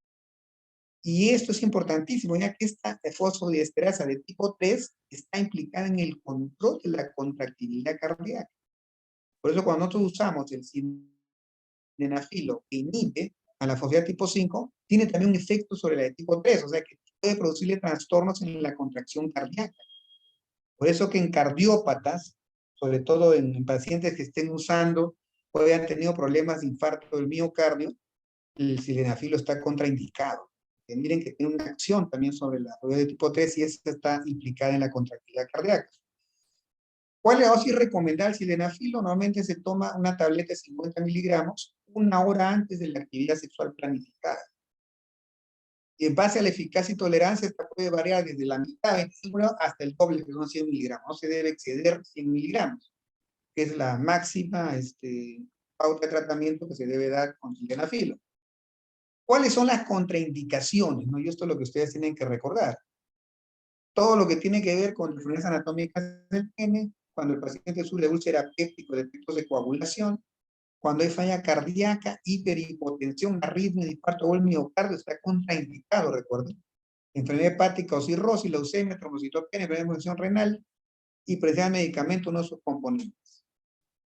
B: Y esto es importantísimo, ya que esta fosfodiesterasa de tipo 3 está implicada en el control de la contractilidad cardíaca. Por eso cuando nosotros usamos el sildenafilo que inhibe a la fosfodiesterasa tipo 5, tiene también un efecto sobre la de tipo 3, o sea que puede producirle trastornos en la contracción cardíaca. Por eso que en cardiópatas, sobre todo en pacientes que estén usando o hayan tenido problemas de infarto del miocardio, el sildenafilo está contraindicado. Que miren que tiene una acción también sobre la fosfodiesterasa de tipo 3 y esta está implicada en la contractilidad cardíaca. ¿Cuál es la dosis recomendada del sildenafilo? Normalmente se toma una tableta de 50 miligramos 1 hora antes de la actividad sexual planificada. Y en base a la eficacia y tolerancia, esta puede variar desde la mitad, 25 hasta el doble, que son 100 miligramos. No se debe exceder 100 miligramos, que es la máxima pauta de tratamiento que se debe dar con sildenafilo. ¿Cuáles son las contraindicaciones? ¿No? Y esto es lo que ustedes tienen que recordar. Todo lo que tiene que ver con deformidades anatómicas del pene, cuando el paciente sufre de úlcera péptica, defectos de coagulación, cuando hay falla cardíaca, hiperhipotensión, arritmia, infarto o el miocardio, está contraindicado, recuerden. Enfermedad hepática o cirrosis, leucemia, trombocitopenia, enfermedad de función renal y presencia de medicamento, uno de sus componentes.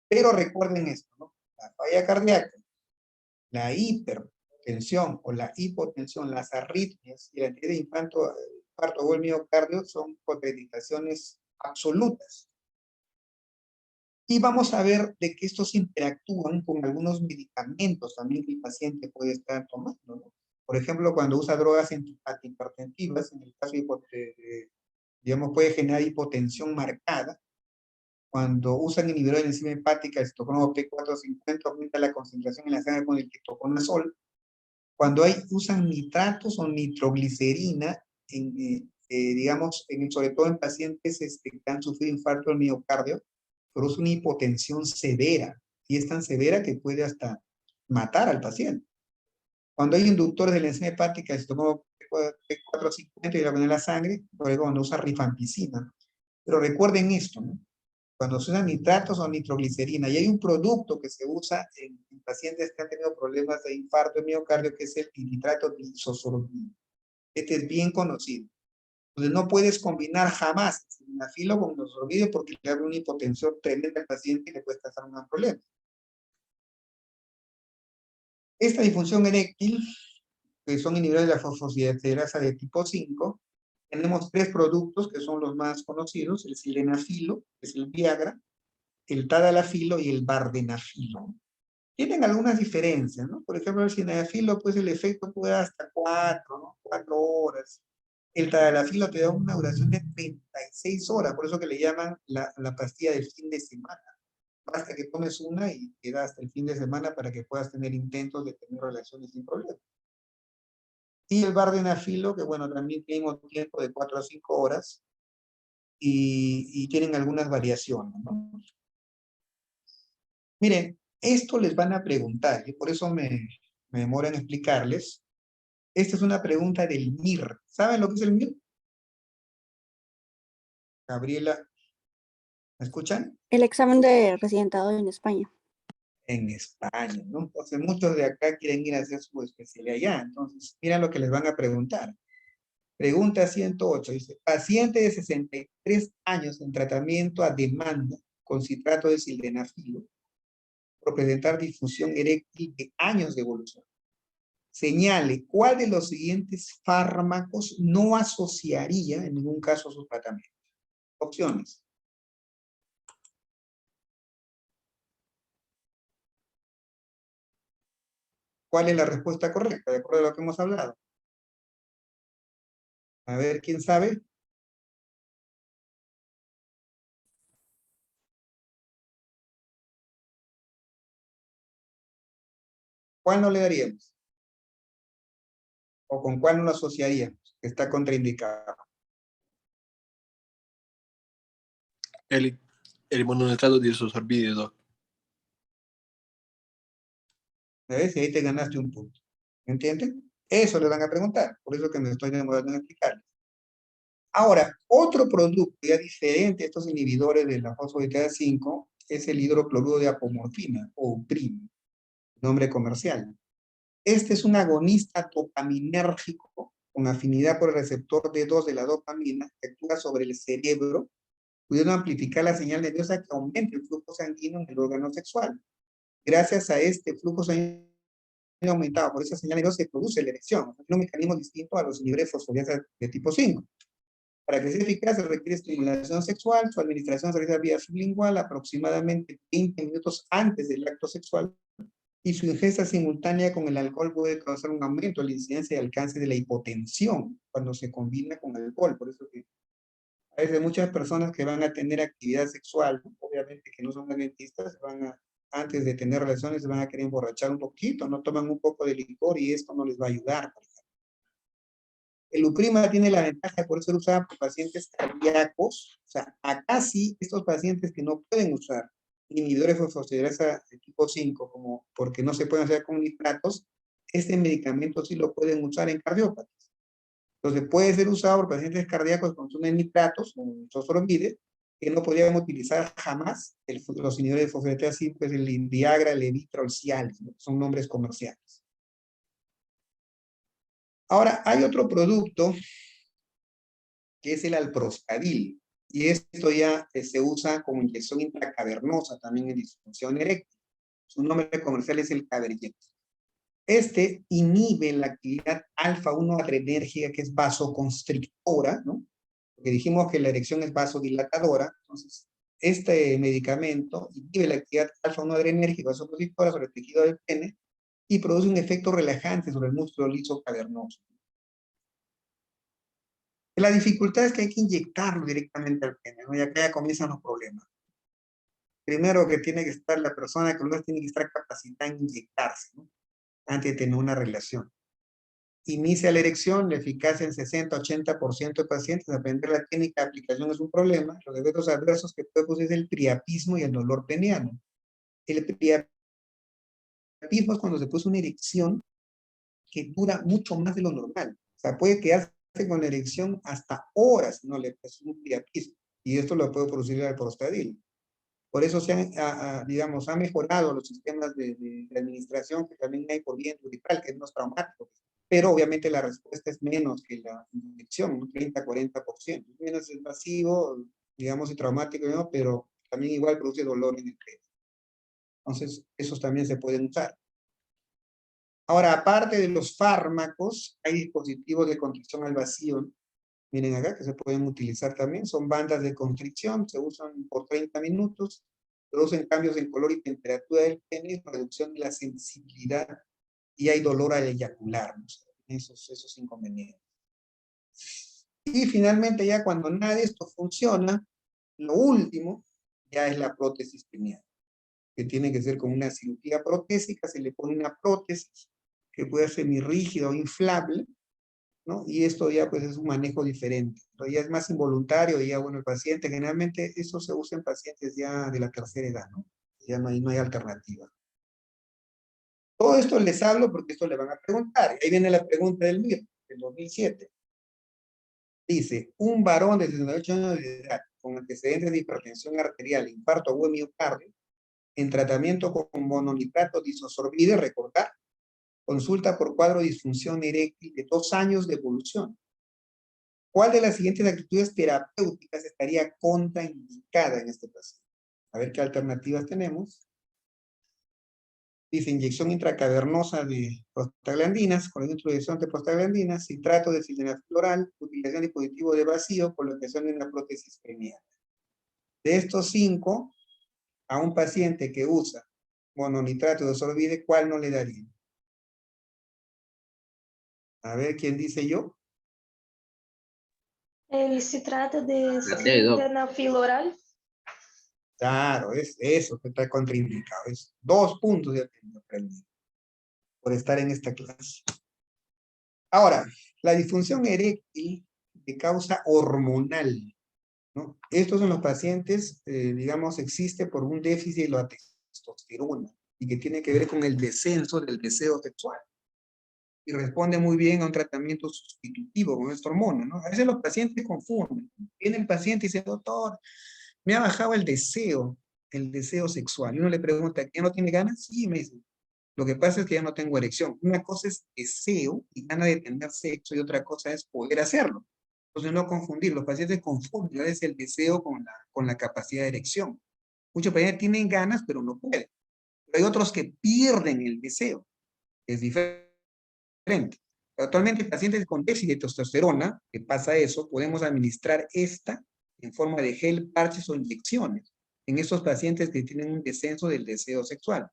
B: Pero recuerden esto, ¿no? La falla cardíaca, la hipertensión o la hipotensión, las arritmias y la entidad de infarto o el miocardio son contraindicaciones absolutas. Y vamos a ver de que estos interactúan con algunos medicamentos también que el paciente puede estar tomando, ¿no? Por ejemplo, cuando usa drogas antihipertensivas, en el caso de digamos, puede generar hipotensión marcada. Cuando usan inhibidores de enzima hepática, el citocromo P450 aumenta la concentración en la sangre con el ketoconazol. Cuando usan nitratos o nitroglicerina, digamos, sobre todo en pacientes que han sufrido infarto del miocardio, produce una hipotensión severa, y es tan severa que puede hasta matar al paciente. Cuando hay inductores de la enzima hepática, el citocromo P450 y la poner la sangre, por ejemplo, cuando usa rifampicina. Pero recuerden esto, ¿no? Cuando se usan nitratos o nitroglicerina, y hay un producto que se usa en pacientes que han tenido problemas de infarto de miocardio, que es el nitrato de isosorbida. Este es bien conocido. Entonces no puedes combinar jamás el sildenafilo con los isosorbida porque le abre una hipotensión tremenda al paciente y le puede causar un problema. Esta disfunción eréctil, que son inhibidores de la fosfodiesterasa de tipo 5, tenemos 3 productos que son los más conocidos: el sildenafilo, que es el Viagra, el tadalafilo y el vardenafilo. Tienen algunas diferencias, ¿no? Por ejemplo, el sildenafilo, pues el efecto puede dar hasta 4, ¿no? 4 horas. El tadalafilo te da una duración de 36 horas, por eso que le llaman la pastilla del fin de semana. Basta que tomes una y te da hasta el fin de semana para que puedas tener intentos de tener relaciones sin problema. Y el vardenafilo, que bueno, también tiene un tiempo de 4 a 5 horas y tienen algunas variaciones, ¿no? Miren, esto les van a preguntar, y por eso me demoro en explicarles. Esta es una pregunta del MIR. ¿Saben lo que es el MIR? Gabriela, ¿me escuchan?
D: El examen de residentado en España.
B: En España, ¿no? Entonces muchos de acá quieren ir a hacer su especialidad allá. Entonces, mira lo que les van a preguntar. Pregunta 108, dice: paciente de 63 años en tratamiento a demanda con citrato de sildenafilo por presentar disfunción eréctil de años de evolución. Señale cuál de los siguientes fármacos no asociaría en ningún caso a su tratamiento. Opciones. ¿Cuál es la respuesta correcta, de acuerdo a lo que hemos hablado? A ver, ¿quién sabe? ¿Cuál no le daríamos? ¿O con cuál no lo asociaríamos? Que está contraindicado.
C: El mononitrato de isosorbide, Doc.
B: ¿Ves? Y ahí te ganaste un punto. ¿Me entienden? Eso le van a preguntar. Por eso que me estoy demorando en explicarles. Ahora, otro producto ya diferente a estos inhibidores de la fosfolipasa 5 es el hidrocloruro de apomorfina, o PRIM, nombre comercial. Este es un agonista dopaminérgico con afinidad por el receptor D2 de la dopamina que actúa sobre el cerebro, pudiendo amplificar la señal nerviosa que aumente el flujo sanguíneo en el órgano sexual. Gracias a este flujo sanguíneo aumentado por esa señal nerviosa se produce la erección, un mecanismo distinto a los inhibidores fosfolipasa de tipo 5. Para que sea eficaz se requiere estimulación sexual, su administración se realiza vía sublingual aproximadamente 20 minutos antes del acto sexual y su ingesta simultánea con el alcohol puede causar un aumento de la incidencia y alcance de la hipotensión cuando se combina con alcohol. Por eso que a veces muchas personas que van a tener actividad sexual, obviamente que no son adventistas, antes de tener relaciones se van a querer emborrachar un poquito, no toman un poco de licor y esto no les va a ayudar. El Uprima tiene la ventaja de poder ser usada por pacientes cardíacos, o sea, acá sí, estos pacientes que no pueden usar inhibidores de fosfolipasa de tipo 5, como porque no se pueden hacer con nitratos, este medicamento sí lo pueden usar en cardiópatas. Entonces puede ser usado por pacientes cardíacos que consumen nitratos, o fosfolipide, que no podríamos utilizar jamás los inhibidores de fosfolipasa 5, es el Viagra, el Levitra o el Cialis, ¿no? Son nombres comerciales. Ahora, hay otro producto que es el alprostadil, y esto ya se usa como inyección intracavernosa también en disfunción eréctil. Su nombre comercial es el Caberjet. Este inhibe la actividad alfa-1 adrenérgica, que es vasoconstrictora, ¿no? Porque dijimos que la erección es vasodilatadora, entonces este medicamento inhibe la actividad alfa-1 adrenérgica vasoconstrictora sobre el tejido del pene y produce un efecto relajante sobre el músculo liso cavernoso. La dificultad es que hay que inyectarlo directamente al pene, ¿no? Y acá ya comienzan los problemas. Primero que tiene que estar la persona que lo tiene que estar capacitada en inyectarse, ¿no? Antes de tener una relación. Inicia la erección, la eficacia en 60-80% de pacientes, aprender la técnica de aplicación es un problema. Los efectos adversos que puede producir es el priapismo y el dolor peneano. El priapismo es cuando se produce una erección que dura mucho más de lo normal. O sea, puede quedarse con la erección hasta horas, no le es un priapismo. Y esto lo puede producir el alprostadil. Por eso se han, digamos, han mejorado los sistemas de administración que también hay por vía intraductal, que es más traumático. Pero obviamente la respuesta es menos que la inyección, un 30-40%. Menos invasivo, digamos, y traumático, ¿no? Pero también igual produce dolor en el pene. Entonces, esos también se pueden usar. Ahora, aparte de los fármacos, hay dispositivos de constricción al vacío. Miren acá, que se pueden utilizar también. Son bandas de constricción, se usan por 30 minutos, producen cambios en color y temperatura del pene, reducción de la sensibilidad y hay dolor al eyacular, ¿no? Esos inconvenientes. Y finalmente, ya cuando nada de esto funciona, lo último ya es la prótesis peniana, que tiene que ser con una cirugía protésica, se le pone una prótesis que puede ser semi-rígida o inflable, ¿no? Y esto ya pues es un manejo diferente, pero ya es más involuntario y ya bueno, el paciente, generalmente eso se usa en pacientes ya de la tercera edad, ¿no? Ya no hay alternativa. Todo esto les hablo porque esto le van a preguntar. Ahí viene la pregunta del MIR, del 2007. Dice, un varón de 68 años de edad con antecedentes de hipertensión arterial, infarto agudo de miocardio, en tratamiento con mononitrato disosorbide, recordar, consulta por cuadro de disfunción eréctil de 2 años de evolución. ¿Cuál de las siguientes actitudes terapéuticas estaría contraindicada en este paciente? A ver qué alternativas tenemos. Dice inyección intracavernosa de prostaglandinas, con la introducción de prostaglandinas, citrato de sildenafil oral, utilización de dispositivo de vacío, colocación de una prótesis peniana. De estos 5, a un paciente que usa mononitrato disosorbide, ¿cuál no le daría? A ver, ¿quién dice yo?
A: El citrato de sildenafil oral.
B: Claro, es eso que está contraindicado. Es 2 puntos de aprendido por estar en esta clase. Ahora, la disfunción eréctil de causa hormonal, ¿no? Estos en los pacientes, digamos, existe por un déficit de la testosterona y que tiene que ver con el descenso del deseo sexual. y responde muy bien a un tratamiento sustitutivo con esta hormona, ¿no? A veces los pacientes confunden. Viene el paciente y dice, doctor, me ha bajado el deseo sexual. Y uno le pregunta, ¿ya no tiene ganas? Sí, me dice. Lo que pasa es que ya no tengo erección. Una cosa es deseo y gana de tener sexo y otra cosa es poder hacerlo. Entonces no confundir, los pacientes confunden a veces el deseo con la capacidad de erección. Muchos pacientes tienen ganas pero no pueden. Pero hay otros que pierden el deseo. Es diferente. Actualmente pacientes con déficit de testosterona, que pasa eso, podemos administrar esta en forma de gel, parches o inyecciones en estos pacientes que tienen un descenso del deseo sexual.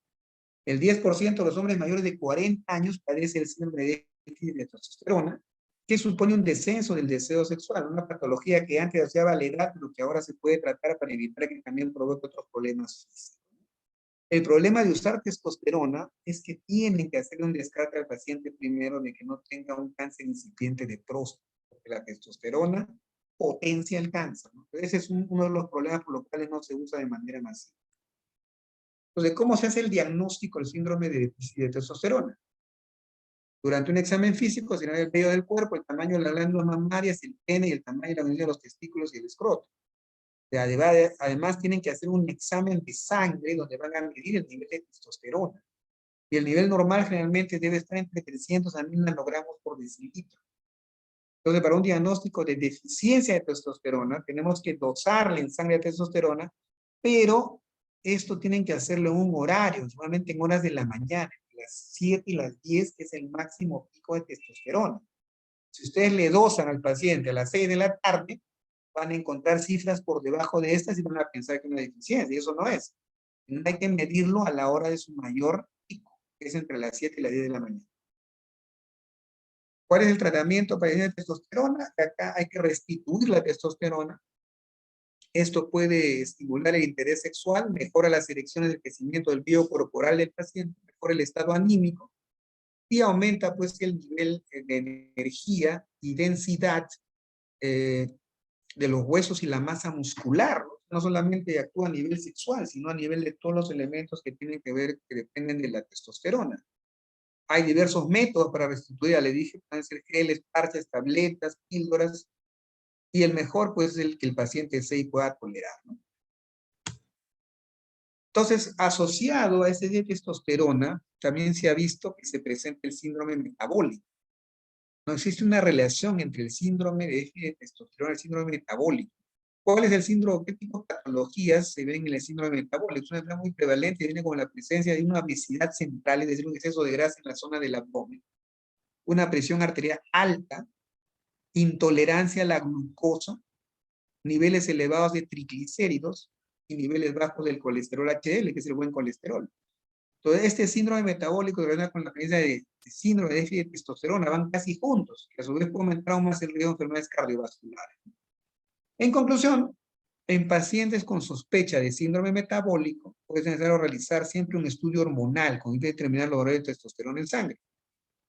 B: El 10% de los hombres mayores de 40 años padece el síndrome de déficit de testosterona, que supone un descenso del deseo sexual, una patología que antes asociaba la edad, pero que ahora se puede tratar para evitar que también provoque otros problemas físicos. El problema de usar testosterona es que tienen que hacerle un descarte al paciente primero de que no tenga un cáncer incipiente de próstata, porque la testosterona potencia el cáncer, ¿no? Ese es uno de los problemas por los cuales no se usa de manera masiva. Entonces, ¿cómo se hace el diagnóstico del síndrome de déficit de testosterona? Durante un examen físico se ve el vello del cuerpo, el tamaño de las glándulas mamarias, el pene y el tamaño y la medida de los testículos y el escroto. Además, tienen que hacer un examen de sangre donde van a medir el nivel de testosterona. Y el nivel normal generalmente debe estar entre 300 a 1000 nanogramos por decilitro. Entonces, para un diagnóstico de deficiencia de testosterona, tenemos que dosarle en sangre de testosterona, pero esto tienen que hacerlo en un horario, normalmente en horas de la mañana, las 7 y las 10, que es el máximo pico de testosterona. Si ustedes le dosan al paciente a las 6 de la tarde, van a encontrar cifras por debajo de estas y van a pensar que es una deficiencia, y eso no es. Hay que medirlo a la hora de su mayor pico, que es entre las 7 y las 10 de la mañana. ¿Cuál es el tratamiento para la testosterona? Acá hay que restituir la testosterona. Esto puede estimular el interés sexual, mejora las erecciones del crecimiento del biocorporal del paciente, mejora el estado anímico y aumenta pues el nivel de energía y densidad de los huesos y la masa muscular. No solamente actúa a nivel sexual, sino a nivel de todos los elementos que tienen que ver, que dependen de la testosterona. Hay diversos métodos para restituir, le dije, pueden ser geles, parches, tabletas, píldoras, y el mejor pues es el que el paciente se pueda tolerar, ¿no? Entonces, asociado a ese de testosterona, también se ha visto que se presenta el síndrome metabólico. No existe una relación entre el síndrome de testosterona y el síndrome metabólico. ¿Cuál es el síndrome? ¿Qué tipo de patologías se ven en el síndrome metabólico? Es una enfermedad muy prevalente y viene con la presencia de una obesidad central, es decir, un exceso de grasa en la zona del abdomen, una presión arterial alta, intolerancia a la glucosa, niveles elevados de triglicéridos y niveles bajos del colesterol HDL, que es el buen colesterol. Entonces, este síndrome metabólico relacionado con la presencia de síndrome de déficit de testosterona van casi juntos, que a su vez puede aumentar aún más el riesgo de enfermedades cardiovasculares. En conclusión, en pacientes con sospecha de síndrome metabólico, es necesario realizar siempre un estudio hormonal con el fin de determinar los valores de testosterona en sangre.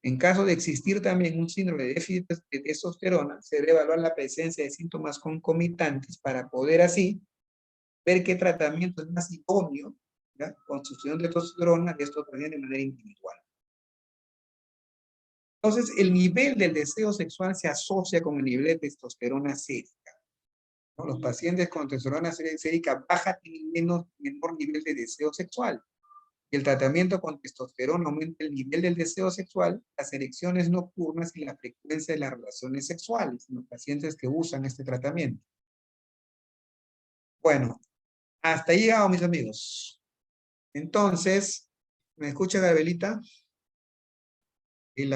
B: En caso de existir también un síndrome de déficit de testosterona, se debe evaluar la presencia de síntomas concomitantes para poder así ver qué tratamiento es más idóneo, ¿ya? Con sustitución de testosterona de estos también de manera individual. Entonces, el nivel del deseo sexual se asocia con el nivel de testosterona sérica, ¿no? Los pacientes con testosterona sérica baja tienen menor nivel de deseo sexual. El tratamiento con testosterona aumenta el nivel del deseo sexual, las erecciones nocturnas y la frecuencia de las relaciones sexuales en los pacientes que usan este tratamiento. Bueno, hasta ahí llegamos, mis amigos. Entonces, ¿me escucha, Gabrielita? Y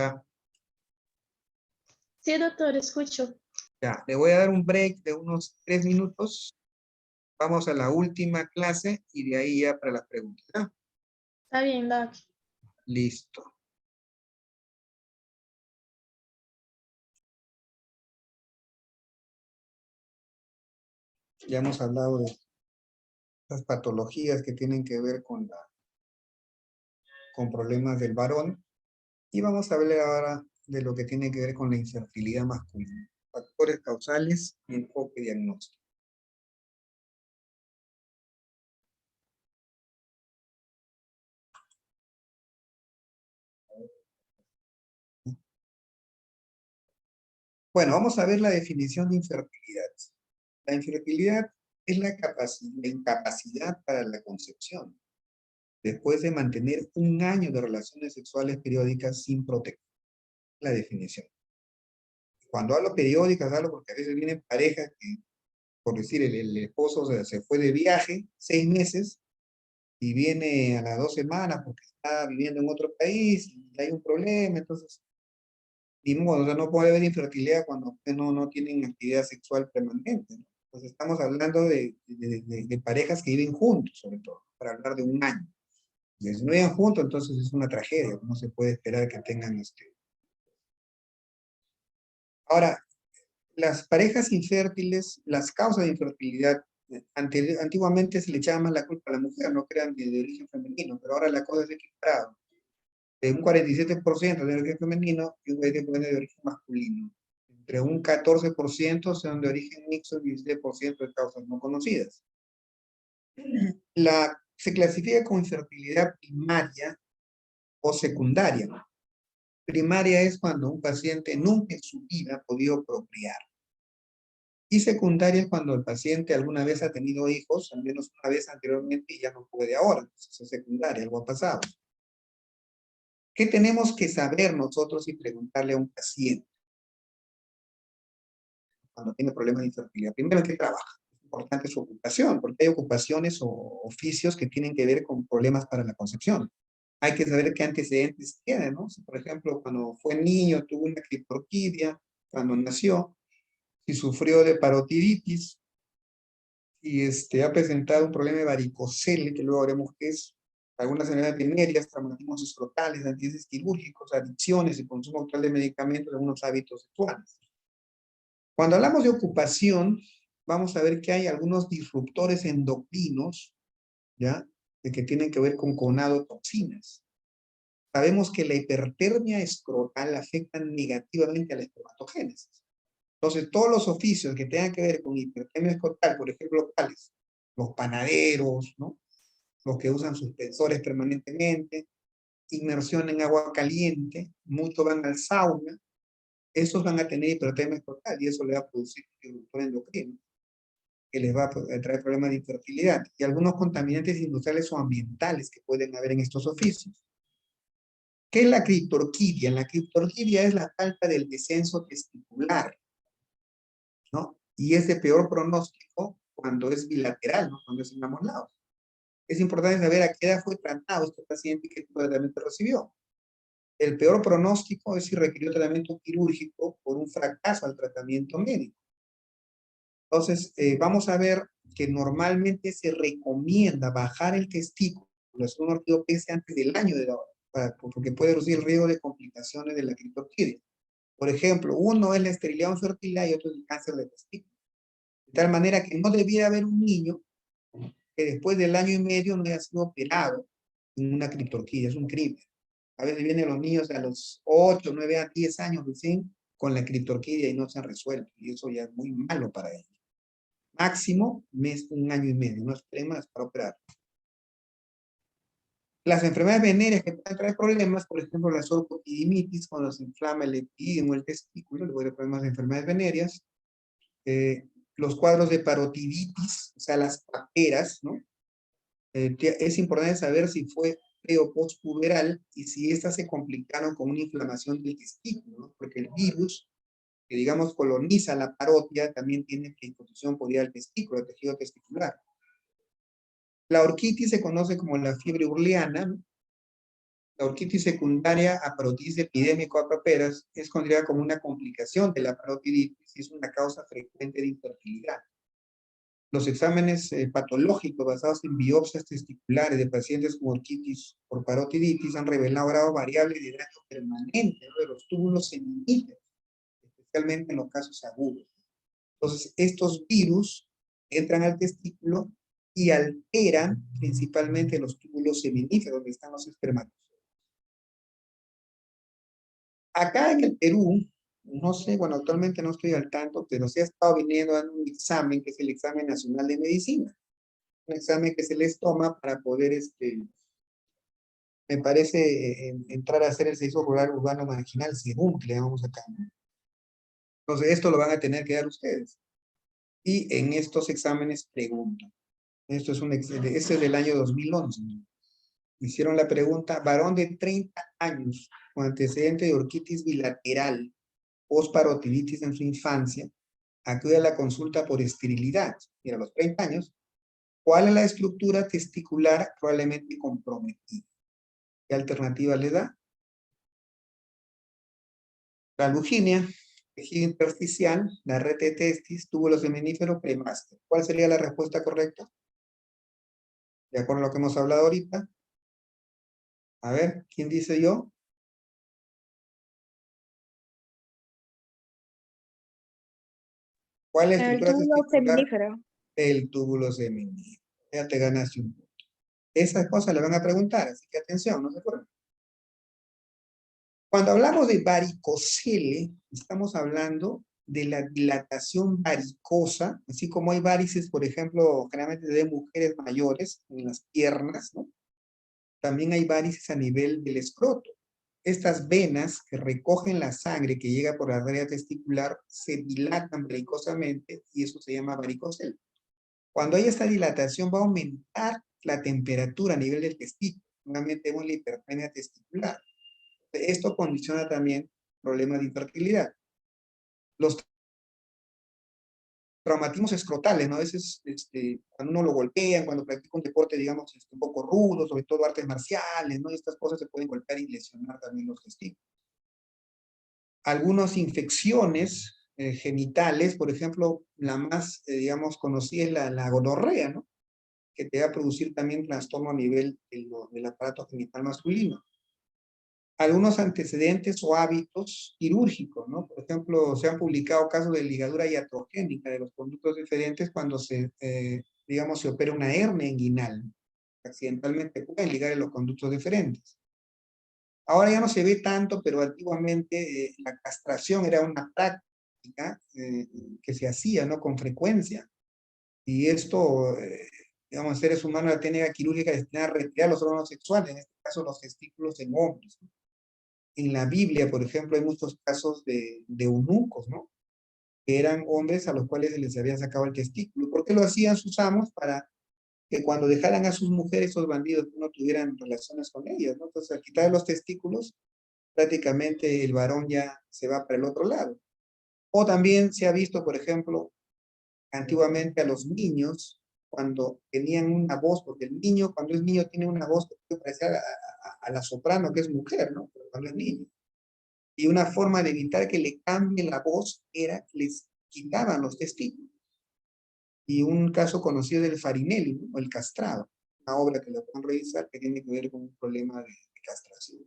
A: Sí, doctor, escucho.
B: ya, le voy a dar un break de unos 3 minutos. Vamos a la última clase y de ahí ya para las preguntas, ¿ya?
A: Está bien, doc.
B: Listo. Ya hemos hablado de las patologías que tienen que ver con problemas del varón. Y vamos a hablar ahora de lo que tiene que ver con la infertilidad masculina. Factores causales y enfoque diagnóstico. Bueno, vamos a ver la definición de infertilidad. La infertilidad es la incapacidad para la concepción, después de mantener un año de relaciones sexuales periódicas sin protección. La definición. Cuando hablo periódicas, hablo porque a veces vienen parejas que, por decir, el esposo se fue de viaje 6 meses y viene a las 2 semanas porque está viviendo en otro país y hay un problema, entonces, ni modo, o sea, no puede haber infertilidad cuando ustedes no tienen actividad sexual permanente, ¿no? Entonces estamos hablando de parejas que viven juntos, sobre todo, para hablar de un año. Y si no viven juntos, entonces es una tragedia, no se puede esperar que tengan Ahora, las parejas infértiles, las causas de infertilidad, antiguamente se le echaba más la culpa a la mujer, no crean de origen femenino, pero ahora la cosa es equiparada. De un 47% de origen femenino y un 20% de origen masculino. Entre un 14% son de origen mixto y un 17% de causas no conocidas. Se clasifica como infertilidad primaria o secundaria. Primaria es cuando un paciente nunca en su vida ha podido procrear. Y secundaria es cuando el paciente alguna vez ha tenido hijos, al menos una vez anteriormente, y ya no puede ahora. Entonces es secundaria, algo ha pasado. ¿Qué tenemos que saber nosotros y preguntarle a un paciente cuando tiene problemas de infertilidad? Primero, ¿en qué trabaja? Es importante su ocupación, porque hay ocupaciones o oficios que tienen que ver con problemas para la concepción. Hay que saber qué antecedentes tiene, ¿no? Si, por ejemplo, cuando fue niño tuvo una criptorquidia, cuando nació, si sufrió de parotiditis y ha presentado un problema de varicocele, que luego veremos qué es, algunas enfermedades venéreas, traumatismos escrotales, accidentes quirúrgicos, adicciones y consumo actual de medicamentos, algunos hábitos sexuales. Cuando hablamos de ocupación, vamos a ver que hay algunos disruptores endocrinos, ¿ya? Que tienen que ver con gonadotoxinas. Sabemos que la hipertermia escrotal afecta negativamente a la espermatogénesis. Entonces, todos los oficios que tengan que ver con hipertermia escrotal, por ejemplo, ¿cuáles? Los panaderos, ¿no? Los que usan suspensores permanentemente, inmersión en agua caliente, muchos van al sauna, esos van a tener hipertermia escrotal y eso le va a producir un disruptor endocrino que les va a traer problemas de infertilidad y algunos contaminantes industriales o ambientales que pueden haber en estos oficios. ¿Qué es la criptorquidia? La criptorquidia es la falta del descenso testicular, ¿no? Y es de peor pronóstico cuando es bilateral, ¿no? Cuando es en ambos lados. Es importante saber a qué edad fue tratado este paciente y qué tipo de tratamiento recibió. El peor pronóstico es si requirió tratamiento quirúrgico por un fracaso al tratamiento médico. Entonces, vamos a ver que normalmente se recomienda bajar el testículo, hacer un ortopecia antes del año de edad, porque puede reducir el riesgo de complicaciones de la criptorquidia. Por ejemplo, uno es la esterilidad o infertilidad y otro es el cáncer de testículo. De tal manera que no debiera haber un niño que después del año y medio no haya sido operado en una criptorquidia, es un crimen. A veces vienen los niños a los 8, 9, a 10 años recién con la criptorquidia y no se han resuelto, y eso ya es muy malo para ellos. Máximo, un año y medio, no esperen más para operar. Las enfermedades venéreas que pueden traer problemas, por ejemplo, la sorcopidimitis, cuando se inflama el epidídimo, el testículo, luego de problemas de enfermedades venéreas. Los cuadros de parotiditis, o sea, las paperas, ¿no? Es importante saber si fue pre o postpuberal y si estas se complicaron con una inflamación del testículo, ¿no? Porque el virus, que digamos coloniza la parotia, también tiene predisposición por ir al testículo, al tejido testicular. La orquitis se conoce como la fiebre urleana, ¿no? La orquitis secundaria a parotiditis epidémico a paperas es considerada como una complicación de la parotiditis y es una causa frecuente de infertilidad. Los exámenes patológicos basados en biopsias testiculares de pacientes con orquitis por parotiditis han revelado grados variables de daño permanente, ¿no?, de los túbulos seminíferos, especialmente en los casos agudos. Entonces, estos virus entran al testículo y alteran principalmente los túbulos seminíferos, donde están los espermatozoides. Acá en el Perú, no sé, bueno, actualmente no estoy al tanto, pero se ha estado viniendo dando un examen, que es el examen nacional de medicina. Un examen que se les toma para poder, me parece, entrar a hacer el censo rural urbano marginal, según que le llamamos acá, ¿no? Entonces, esto lo van a tener que dar ustedes. Y en estos exámenes preguntan. Esto es este es del año 2011. Hicieron la pregunta, varón de 30 años con antecedente de orquitis bilateral, postparotiditis en su infancia, acude a la consulta por esterilidad. Mira, a los 30 años, ¿cuál es la estructura testicular probablemente comprometida? ¿Qué alternativa le da? La luginia, tejido intersticial, la red de testis, túbulo seminífero, premáster. ¿Cuál sería la respuesta correcta? De acuerdo a lo que hemos hablado ahorita. A ver, ¿quién dice yo? ¿Cuál es la
A: El
B: estructura
A: túbulo
B: testicular?
A: seminífero.
B: El túbulo seminífero. Ya te ganaste un punto. Esas cosas le van a preguntar, así que atención, no se acuerdan. Cuando hablamos de varicocele, estamos hablando de la dilatación varicosa, así como hay varices, por ejemplo, generalmente de mujeres mayores en las piernas, ¿no? También hay varices a nivel del escroto. Estas venas que recogen la sangre que llega por la arteria testicular se dilatan varicosamente y eso se llama varicocele. Cuando hay esta dilatación va a aumentar la temperatura a nivel del testículo. Normalmente tenemos la hipertermia testicular. Esto condiciona también problemas de infertilidad. Los traumatismos escrotales, ¿no? A veces, cuando uno lo golpean, cuando practica un deporte, digamos, un poco rudo, sobre todo artes marciales, ¿no? Y estas cosas se pueden golpear y lesionar también los testículos. Algunas infecciones genitales, por ejemplo, la más, digamos, conocida es la gonorrea, ¿no? Que te va a producir también trastorno a nivel del aparato genital masculino. Algunos antecedentes o hábitos quirúrgicos, ¿no? Por ejemplo, se han publicado casos de ligadura iatrogénica de los conductos diferentes cuando digamos, se opera una hernia inguinal. Accidentalmente pueden ligar en los conductos diferentes. Ahora ya no se ve tanto, pero antiguamente la castración era una práctica que se hacía, ¿no? Con frecuencia. Y esto, digamos, en seres humanos, la técnica quirúrgica destinada a retirar los órganos sexuales, en este caso los testículos en hombres, ¿no? En la Biblia, por ejemplo, hay muchos casos de eunucos, ¿no? Que eran hombres a los cuales se les había sacado el testículo. ¿Por qué lo hacían sus amos? Para que cuando dejaran a sus mujeres, esos bandidos no tuvieran relaciones con ellas, ¿no? Entonces, al quitar los testículos, prácticamente el varón ya se va para el otro lado. O también se ha visto, por ejemplo, antiguamente a los niños, cuando tenían una voz, porque el niño, cuando es niño, tiene una voz que puede parecer a la soprano, que es mujer, ¿no? Pero cuando es niño. Y una forma de evitar que le cambie la voz era que les quitaban los testículos. Y un caso conocido del Farinelli, ¿no? El castrado, una obra que lo pueden revisar que tiene que ver con un problema de castración.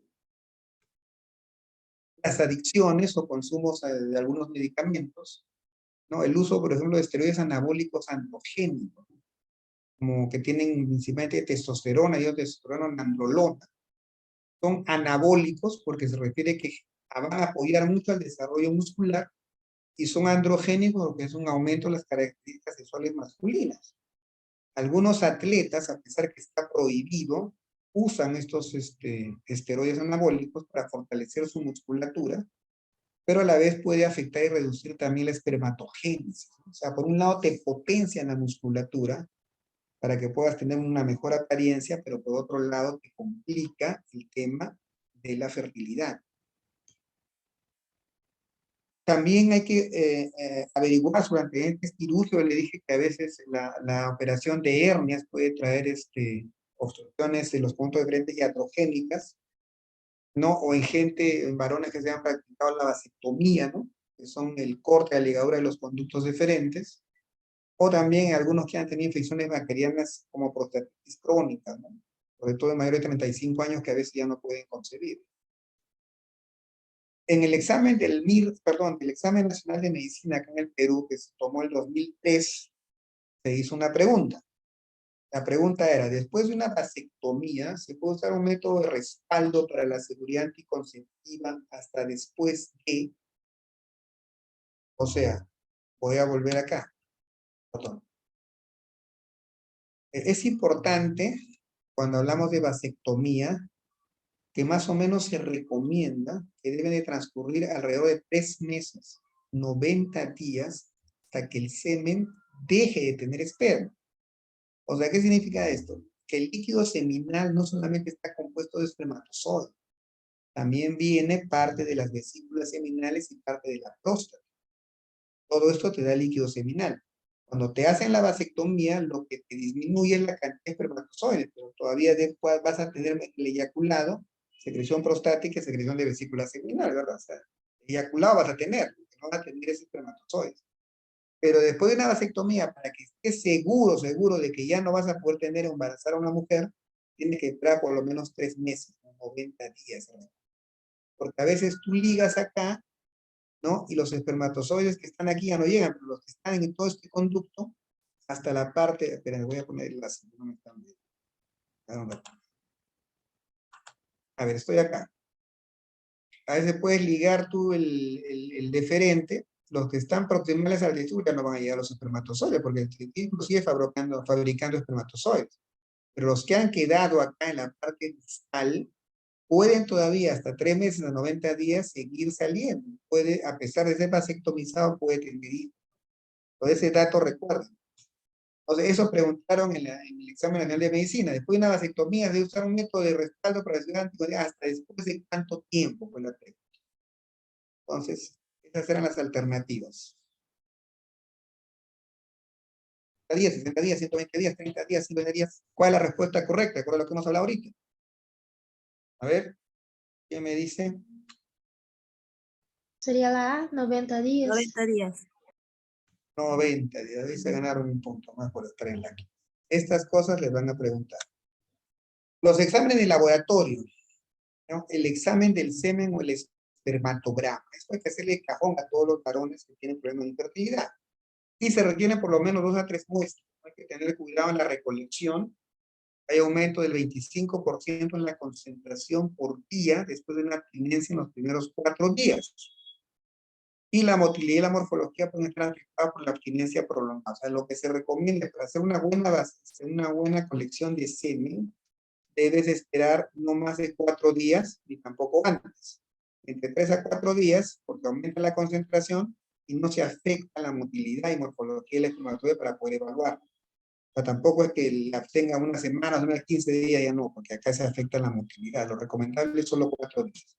B: Las adicciones o consumos de algunos medicamentos, ¿no? El uso, por ejemplo, de esteroides anabólicos androgénicos, ¿no? Como que tienen principalmente testosterona y testosterona androlona. Son anabólicos porque se refiere que van a apoyar mucho al desarrollo muscular y son androgénicos porque es un aumento de las características sexuales masculinas. Algunos atletas, a pesar que está prohibido, usan estos esteroides anabólicos para fortalecer su musculatura, pero a la vez puede afectar y reducir también la espermatogénesis. O sea, por un lado te potencian la musculatura para que puedas tener una mejor apariencia, pero por otro lado te complica el tema de la fertilidad. También hay que averiguar sobre antecedentes quirúrgicos. Le dije que a veces la operación de hernias puede traer obstrucciones de los puntos de frente iatrogénicas, ¿no? O en varones que se han practicado la vasectomía, ¿no? Que son el corte de la ligadura de los conductos deferentes. O también algunos que han tenido infecciones bacterianas como prostatitis crónica, ¿no? Sobre todo en mayores de 35 años que a veces ya no pueden concebir. En el examen del examen nacional de medicina acá en el Perú, que se tomó el 2003, se hizo una pregunta. La pregunta era, después de una vasectomía, ¿se puede usar un método de respaldo para la seguridad anticonceptiva hasta después de? O sea, voy a volver acá. Perdón. Es importante, cuando hablamos de vasectomía, que más o menos se recomienda que deben de transcurrir alrededor de 3 meses 90 días hasta que el semen deje de tener esperma. O sea, ¿qué significa esto? Que el líquido seminal no solamente está compuesto de espermatozoides, también viene parte de las vesículas seminales y parte de la próstata. Todo esto te da líquido seminal. Cuando te hacen la vasectomía, lo que te disminuye es la cantidad de espermatozoides, pero todavía después vas a tener el eyaculado, secreción prostática y secreción de vesícula seminal, ¿verdad? O sea, eyaculado vas a tener, porque no vas a tener ese espermatozoide. Pero después de una vasectomía, para que estés seguro de que ya no vas a poder tener o embarazar a una mujer, tienes que esperar por lo menos 3 meses, 90 días, ¿verdad? Porque a veces tú ligas acá, ¿no? Y los espermatozoides que están aquí ya no llegan, pero los que están en todo este conducto, hasta la parte, espera, voy a poner las, no me están viendo. A ver, estoy acá. A veces puedes ligar tú el deferente, los que están proximales al disco ya no van a llegar a los espermatozoides, porque el tipo sigue fabricando espermatozoides. Pero los que han quedado acá en la parte distal, pueden todavía hasta 3 meses a 90 días seguir saliendo. Puede, a pesar de ser vasectomizado, puede tener hijos. Por ese dato recuerden. Entonces, eso preguntaron en el examen nacional de medicina. Después de una vasectomía, de usar un método de respaldo para estudiar antigüedad hasta después de cuánto tiempo fue la pregunta. Entonces, esas eran las alternativas. 30 días, 60 días, 120 días, 30 días, 50 días. ¿Cuál es la respuesta correcta? ¿Cuál es lo que hemos hablado ahorita? A ver, ¿qué me dice?
A: Sería la A, 90 días.
E: 90 días.
B: 90 días. Ahí se ganaron un punto más por estar en la aquí. Estas cosas les van a preguntar. Los exámenes de laboratorio, ¿no? El examen del semen o el espermatograma. Esto hay que hacerle cajón a todos los varones que tienen problemas de infertilidad. Y se requieren por lo menos 2 a 3 muestras. Hay que tener cuidado en la recolección. Hay aumento del 25% en la concentración por día después de una abstinencia en los primeros 4 días. Y la motilidad y la morfología pueden estar afectadas por la abstinencia prolongada. O sea, lo que se recomienda para hacer una buena colección de semen, debes esperar no más de 4 días, ni tampoco antes. Entre 3 a 4 días, porque aumenta la concentración y no se afecta la motilidad y morfología del espermatozoide para poder evaluar. O sea, tampoco es que la abstenga una semana, o unas 15 días, ya no, porque acá se afecta la motilidad. Lo recomendable es solo 4 días.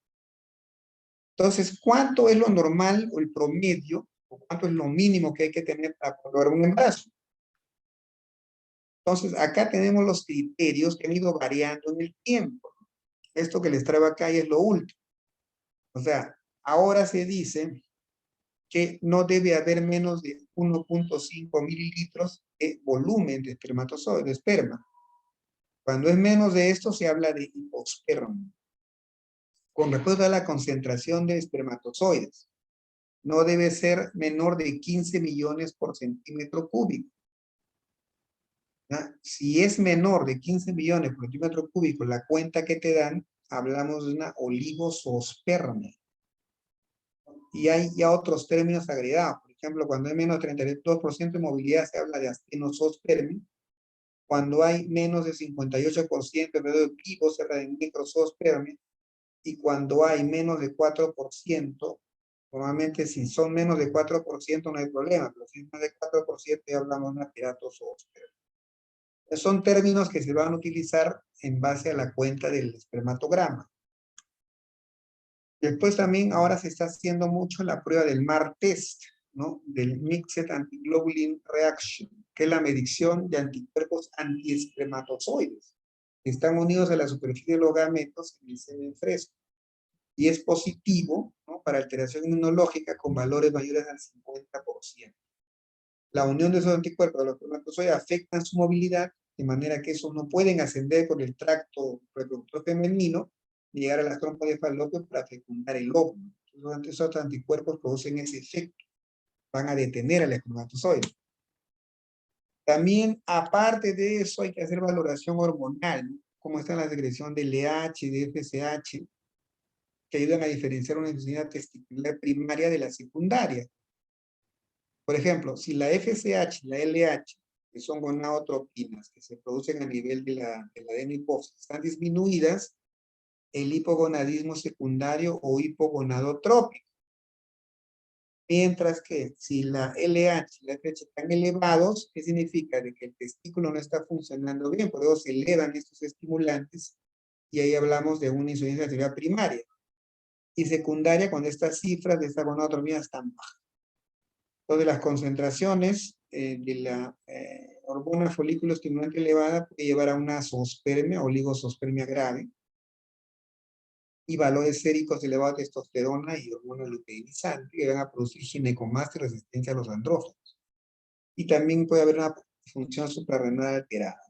B: Entonces, ¿cuánto es lo normal o el promedio, o cuánto es lo mínimo que hay que tener para lograr un embarazo? Entonces, acá tenemos los criterios que han ido variando en el tiempo. Esto que les traigo acá es lo último. O sea, ahora se dice que no debe haber menos de 1.5 mililitros de volumen de espermatozoide, de esperma. Cuando es menos de esto, se habla de hiposperma. Con respecto a la concentración de espermatozoides, no debe ser menor de 15 millones por centímetro cúbico. ¿Ya? Si es menor de 15 millones por centímetro cúbico, la cuenta que te dan, hablamos de una oligozoospermia. Y hay ya otros términos agregados. Por ejemplo, cuando hay menos de 32% de movilidad, se habla de astenosospermia. Cuando hay menos de 58% de vivo, se habla de microzoospermia. Y cuando hay menos de 4%, normalmente si son menos de 4% no hay problema, pero si es más de 4% ya hablamos de una teratozoospermia. Son términos que se van a utilizar en base a la cuenta del espermatograma. Después también ahora se está haciendo mucho la prueba del MAR test, ¿no? Del Mixed Antiglobulin Reaction, que es la medición de anticuerpos antiespermatozoides, que están unidos a la superficie de los gametos en el semen fresco. Y es positivo, ¿no? Para alteración inmunológica con valores mayores al 50%. La unión de esos anticuerpos de los espermatozoides afecta su movilidad, de manera que esos no pueden ascender por el tracto reproductor femenino y llegar a las trompas de falopio para fecundar el óvulo. Entonces, esos anticuerpos producen ese efecto, van a detener al espermatozoide. También, aparte de eso, hay que hacer valoración hormonal, ¿no? Como está la secreción de LH y de FSH, que ayudan a diferenciar una insuficiencia testicular primaria de la secundaria. Por ejemplo, si la FSH y la LH, que son gonadotropinas, que se producen a nivel de la adenohipófisis, están disminuidas, el hipogonadismo secundario o hipogonadotrópico. Mientras que si la LH y la FH están elevados, ¿qué significa? De que el testículo no está funcionando bien, por eso se elevan estos estimulantes y ahí hablamos de una insuficiencia renal primaria. Y secundaria cuando estas cifras de esta gonadotropina están bajas. Entonces las concentraciones de la hormona folículo estimulante elevada puede llevar a una zoospermia o oligozospermia grave y valores séricos elevados de testosterona y hormona luteinizante que van a producir ginecomastia y resistencia a los andrógenos. Y también puede haber una función suprarrenal alterada.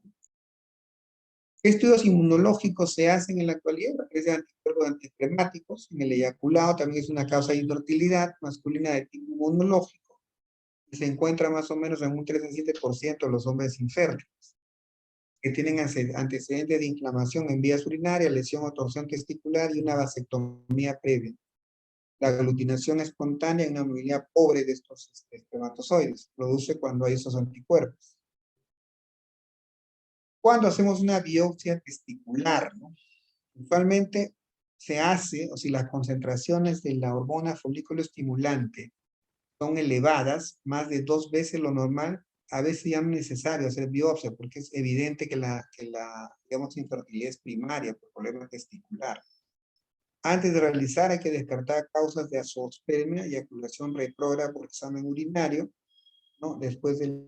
B: ¿Qué estudios inmunológicos se hacen en la actualidad? La presencia de anticuerpos antiespermáticos en el eyaculado también es una causa de infertilidad masculina de tipo inmunológico. Y se encuentra más o menos en un 3 a 7% de los hombres infértiles que tienen antecedentes de inflamación en vías urinarias, lesión o torsión testicular y una vasectomía previa. La aglutinación espontánea en una movilidad pobre de estos espermatozoides produce cuando hay esos anticuerpos. Cuando hacemos una biopsia testicular, ¿no? Usualmente se hace, o si las concentraciones de la hormona folículo estimulante son elevadas, más de 2 veces lo normal, a veces ya no es necesario hacer biopsia, porque es evidente que la digamos, infertilidad es primaria por problema testicular. Antes de realizar hay que descartar causas de azoospermia y eyaculación retrógrada por examen urinario, ¿no? Después de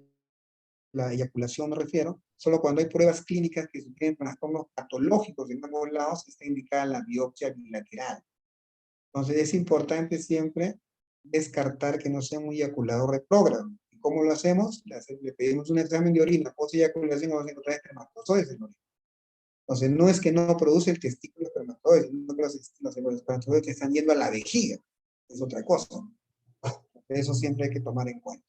B: la eyaculación me refiero, solo cuando hay pruebas clínicas que sugieren trastornos patológicos de ambos lados está indicada la biopsia bilateral. Entonces es importante siempre descartar que no sea un eyaculador retrógrado. ¿Y cómo lo hacemos? Le pedimos un examen de orina, post eyaculación vamos a encontrar espermatozoides en orina. Entonces no es que no produce el testículo espermatozoides, sino que los espermatozoides están yendo a la vejiga. Es otra cosa. Eso siempre hay que tomar en cuenta.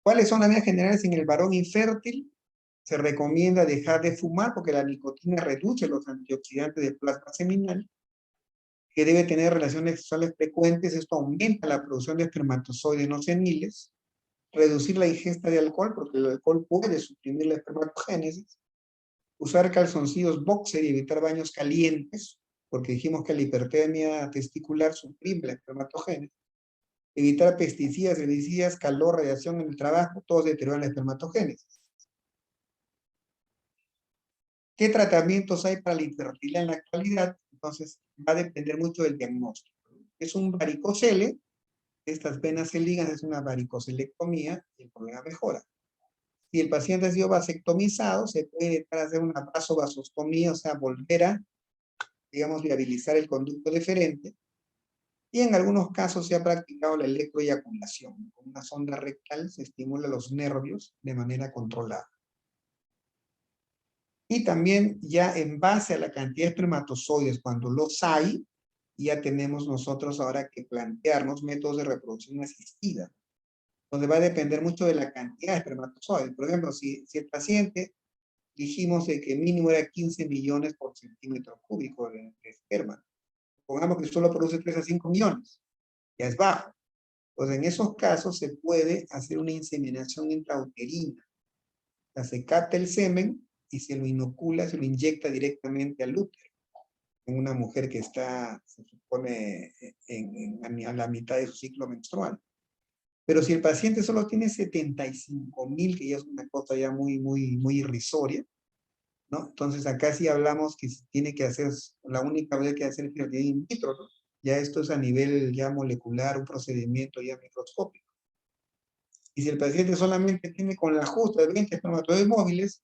B: ¿Cuáles son las medidas generales en el varón infértil? Se recomienda dejar de fumar porque la nicotina reduce los antioxidantes del plasma seminal, que debe tener relaciones sexuales frecuentes, esto aumenta la producción de espermatozoides no seniles, reducir la ingesta de alcohol, porque el alcohol puede suprimir la espermatogénesis, usar calzoncillos boxer y evitar baños calientes, porque dijimos que la hipertermia testicular suprime la espermatogénesis, evitar pesticidas, herbicidas, calor, radiación en el trabajo, todos deterioran la espermatogénesis. ¿Qué tratamientos hay para la infertilidad en la actualidad? Entonces, va a depender mucho del diagnóstico. Es un varicocele, estas venas se ligan, es una varicocelectomía, y el problema mejora. Si el paciente ha sido vasectomizado, se puede intentar hacer una vasovasostomía, o sea, volver a, digamos, viabilizar el conducto deferente. Y en algunos casos se ha practicado la electroeyaculación. Con una sonda rectal se estimula los nervios de manera controlada. Y también ya en base a la cantidad de espermatozoides, cuando los hay, ya tenemos nosotros ahora que plantearnos métodos de reproducción asistida, donde va a depender mucho de la cantidad de espermatozoides. Por ejemplo, si el paciente dijimos de que mínimo era 15 millones por centímetro cúbico de esperma, pongamos que solo produce 3 a 5 millones, ya es bajo. Pues en esos casos se puede hacer una inseminación intrauterina. O sea, se capta el semen y se lo inocula, se lo inyecta directamente al útero. En una mujer que está, se supone, a la mitad de su ciclo menstrual. Pero si el paciente solo tiene 75,000, que ya es una cosa ya muy irrisoria, ¿no? Entonces acá sí hablamos que tiene que hacer, la única vez que hacer fertilidad in vitro, ¿no? Ya esto es a nivel ya molecular, un procedimiento ya microscópico. Y si el paciente solamente tiene con la justa de 20 espermatozoides móviles,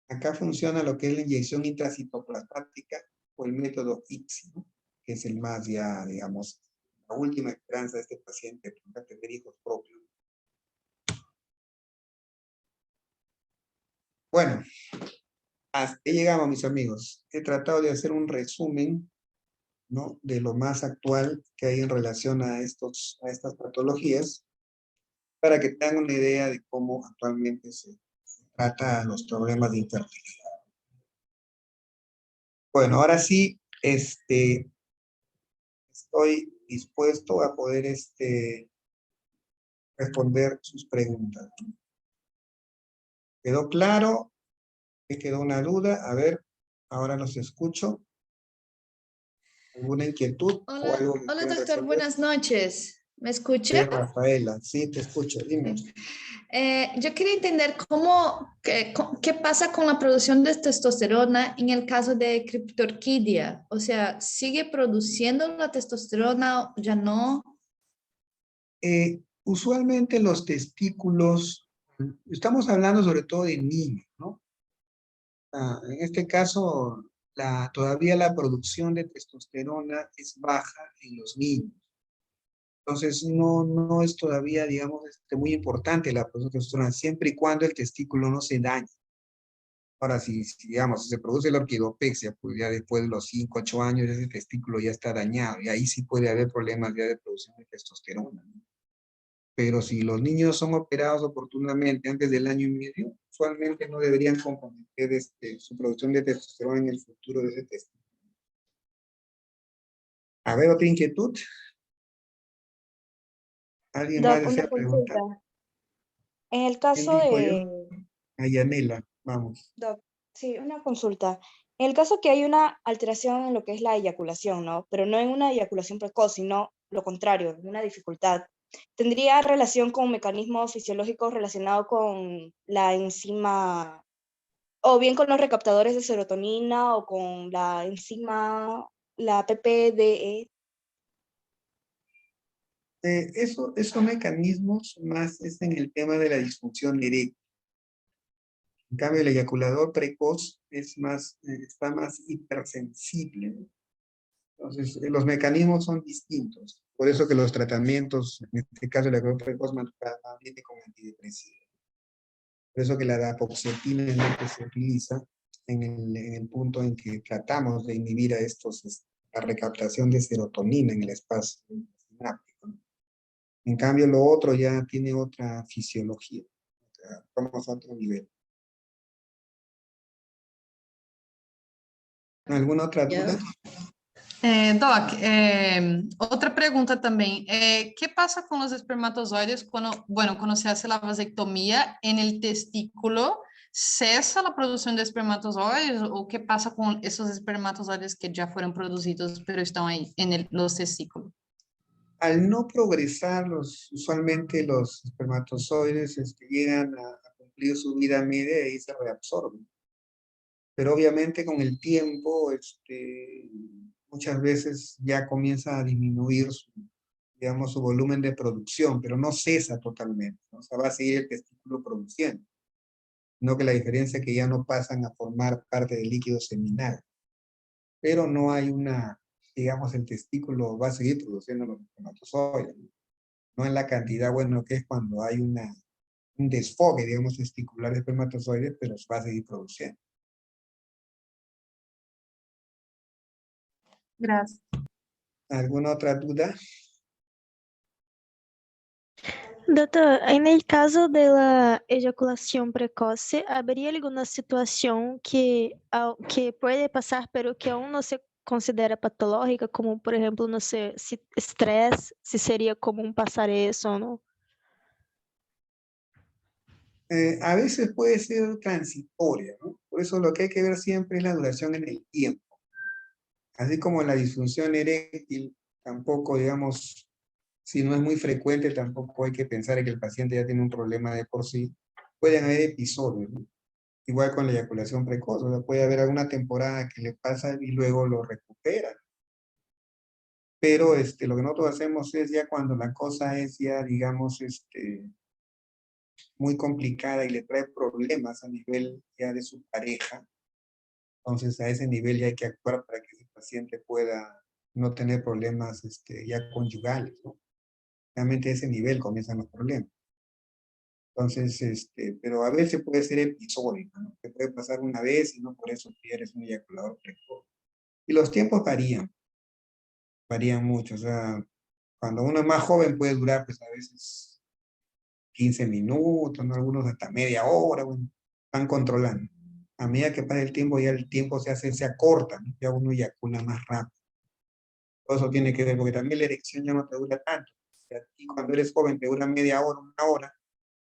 B: acá funciona lo que es la inyección intracitoplasmática o el método ICSI, ¿no? Que es el más ya, digamos, la última esperanza de este paciente para tener hijos propios. Bueno, hasta ahí llegamos, mis amigos. He tratado de hacer un resumen, ¿no? De lo más actual que hay en relación a estas patologías, para que tengan una idea de cómo actualmente se trata los problemas de infertilidad. Bueno, ahora sí, estoy dispuesto a poder responder sus preguntas. ¿Quedó claro? ¿Me quedó una duda? A ver, ahora los escucho. ¿Alguna inquietud?
E: Hola,
B: o algo que
E: hola
B: quieran
E: doctor,
B: resolver?
E: buenas noches.
A: ¿Me
B: Sí,
A: escucha?
B: Rafaela, sí, te escucho, dime.
A: Yo quería entender qué pasa con la producción de testosterona en el caso de criptorquidia. O sea, ¿sigue produciendo la testosterona? ¿Ya no?
B: Usualmente los testículos, estamos hablando sobre todo de niños, ¿no? En este caso, todavía la producción de testosterona es baja en los niños. Entonces, no es todavía, digamos, muy importante la producción de testosterona, siempre y cuando el testículo no se dañe. Ahora, digamos, si se produce la orquidopexia, pues ya después de los 5, 8 años, ese testículo ya está dañado, y ahí sí puede haber problemas ya de producción de testosterona, ¿no? Pero si los niños son operados oportunamente antes del año y medio, usualmente no deberían comprometer su producción de testosterona en el futuro de ese testículo. A ver, otra inquietud. ¿Alguien más
E: Doc, una
B: desea preguntar?
E: consulta. En el
B: ¿Quién
E: caso
B: dijo yo?
E: de,
B: Ayanela, vamos.
E: Doc, sí, una consulta. En el caso que hay una alteración en lo que es la eyaculación, ¿no? Pero no en una eyaculación precoz, sino lo contrario, en una dificultad. ¿Tendría relación con mecanismos fisiológicos relacionados con la enzima, o bien con los recaptadores de serotonina, o con la enzima, la PPDE?
B: Esos mecanismos más es en el tema de la disfunción eréctil. En cambio, el eyaculador precoz está más hipersensible, ¿no? Entonces, los mecanismos son distintos. Por eso que los tratamientos, en este caso el eyaculador precoz, viene con antidepresivos. Por eso que la dapoxetina es lo que se utiliza en el punto en que tratamos de inhibir la recaptación de serotonina en el espacio sináptico, ¿no? En cambio, lo otro ya tiene otra fisiología. O sea, vamos a otro nivel. ¿Alguna otra duda?
F: Doc, outra pergunta também. Que passa com os espermatozoides quando se hace la vasectomia en el testículo? ¿Cesa la producción de espermatozoides? ¿O qué pasa con esos espermatozoides que ya fueron producidos pero están ahí en los testículos?
B: Al no progresar, usualmente los espermatozoides llegan a cumplir su vida media y se reabsorben. Pero obviamente con el tiempo, muchas veces ya comienza a disminuir digamos, su volumen de producción, pero no cesa totalmente, ¿no? O sea, va a seguir el testículo produciendo, no que la diferencia es que ya no pasan a formar parte del líquido seminal, pero no hay digamos, el testículo va a seguir produciendo los espermatozoides, ¿no? No en la cantidad, bueno, que es cuando hay un desfogue, digamos, testicular de espermatozoides, pero va a seguir produciendo.
F: Gracias.
B: ¿Alguna otra duda?
G: Doutor, aí no caso da ejaculação precoce, haveria alguma situação que pode passar, pero que aún não se considera patológica, como, por exemplo, não sei, se estresse, se seria comum passar isso ou não?
B: A veces puede ser transitoria, ¿no? Por eso lo que hay que ver siempre es la duración en el tiempo. Así como la disfunción eréctil, tampoco, digamos, si no es muy frecuente, tampoco hay que pensar en que el paciente ya tiene un problema de por sí. Pueden haber episodios, ¿no? Igual con la eyaculación precoz, o sea, puede haber alguna temporada que le pasa y luego lo recupera. Pero lo que nosotros hacemos es ya cuando la cosa es ya, digamos, muy complicada y le trae problemas a nivel ya de su pareja, entonces a ese nivel ya hay que actuar para que el paciente pueda no tener problemas ya conyugales, ¿no? Realmente a ese nivel comienzan los problemas. Entonces, pero a veces puede ser episódico, ¿no? Te puede pasar una vez y no por eso pierdes un eyaculador precoz. Y los tiempos varían mucho. O sea, cuando uno es más joven puede durar, pues a veces 15 minutos, ¿no? Algunos hasta media hora, bueno, van controlando. A medida que pasa el tiempo, ya el tiempo se acorta, ¿no? Ya uno eyacula más rápido. Todo eso tiene que ver, porque también la erección ya no te dura tanto. O sea, y cuando eres joven te dura media hora, una hora.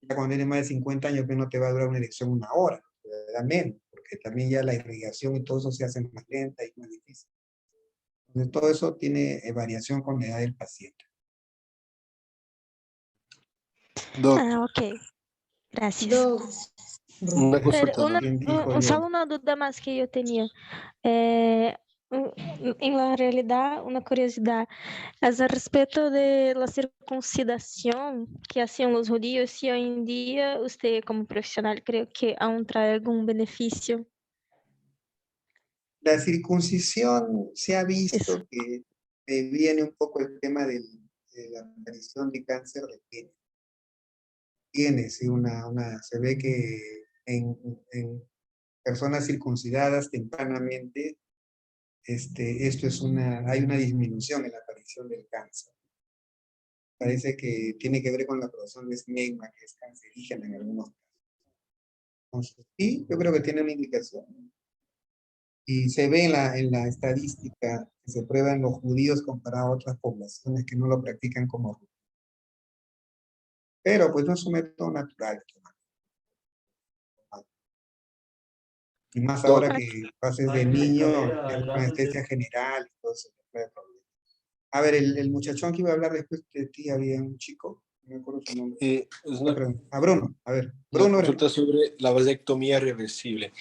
B: Ya cuando tienes más de 50 años, pues no te va a durar una erección una hora, te da menos, porque también ya la irrigación y todo eso se hace más lenta y más difícil. Entonces todo eso tiene variación con la edad del paciente.
C: Doc,
G: Ah, ok. Gracias.
A: Dos.
C: una consulta,
G: Pero
C: Doc.
B: ¿Quién dijo yo?
G: solo una duda más que yo tenía. Eh, en la realidad, una curiosidad. Es a respeito de la circuncisión que hacían los judíos, si hoy en día usted como profesional cree que aún trae algún beneficio.
B: La circuncisión se ha
G: Eso.
B: visto que viene un poco el tema de la aparición de cáncer de piel. Tiene, sí, se ve que en personas circuncidadas tempranamente, hay una disminución en la aparición del cáncer. Parece que tiene que ver con la producción de esmegma, que es cancerígena en algunos casos. Entonces, sí, yo creo que tiene una indicación. Y se ve en la estadística que se prueba en los judíos comparado a otras poblaciones que no lo practican como rutina. Pero pues no es un método natural. Y más
C: Doc,
B: ahora que pases de niño, es con anestesia general y todo eso. A ver, el muchachón que iba a hablar después de ti, había un chico, no me acuerdo su nombre.
C: es una
B: A Bruno, a ver.
C: Una
B: Bruno,
C: consulta sobre la vasectomía reversible.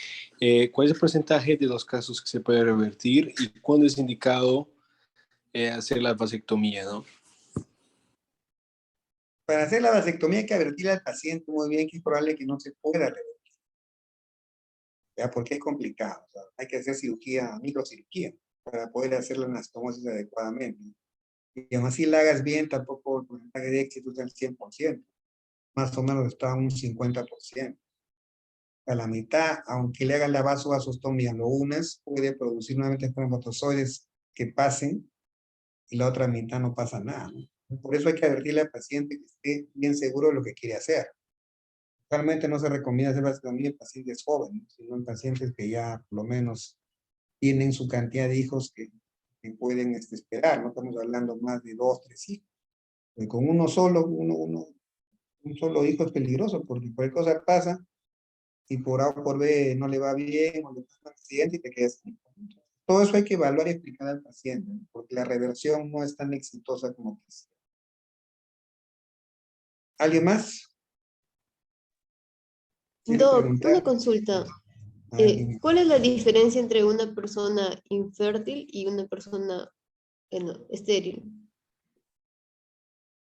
C: ¿Cuál es el porcentaje de los casos que se puede revertir y cuándo es indicado hacer la vasectomía, ¿no?
B: para hacer la vasectomía hay que advertirle al paciente muy bien que es probable que no se pueda revertir. ¿Ya? Porque es complicado. O sea, hay que hacer cirugía, microcirugía, para poder hacer la anastomosis adecuadamente. Y aún así la hagas bien, tampoco el porcentaje de éxito es al 100%. Más o menos está a un 50%. A la mitad, aunque le hagas la vasostomía, lo unes, puede producir nuevamente espermatozoides que pasen y la otra mitad no pasa nada, ¿no? Por eso hay que advertirle al paciente que esté bien seguro de lo que quiere hacer. Realmente no se recomienda hacer vasectomía en pacientes jóvenes, sino en pacientes que ya por lo menos tienen su cantidad de hijos que pueden esperar. No estamos hablando más de 2, 3 hijos. Con uno solo, un solo hijo es peligroso porque cualquier cosa pasa y por A o por B no le va bien o le pasa un accidente y te quedas sin hijo. Todo eso hay que evaluar y explicar al paciente, ¿no? Porque la reversión no es tan exitosa como quisiera. ¿Alguien más? ¿Quiere
H: Doc,
B: preguntar?
H: una consulta.
B: ¿Alguien?
H: ¿Cuál es la diferencia entre una persona infértil y una persona estéril?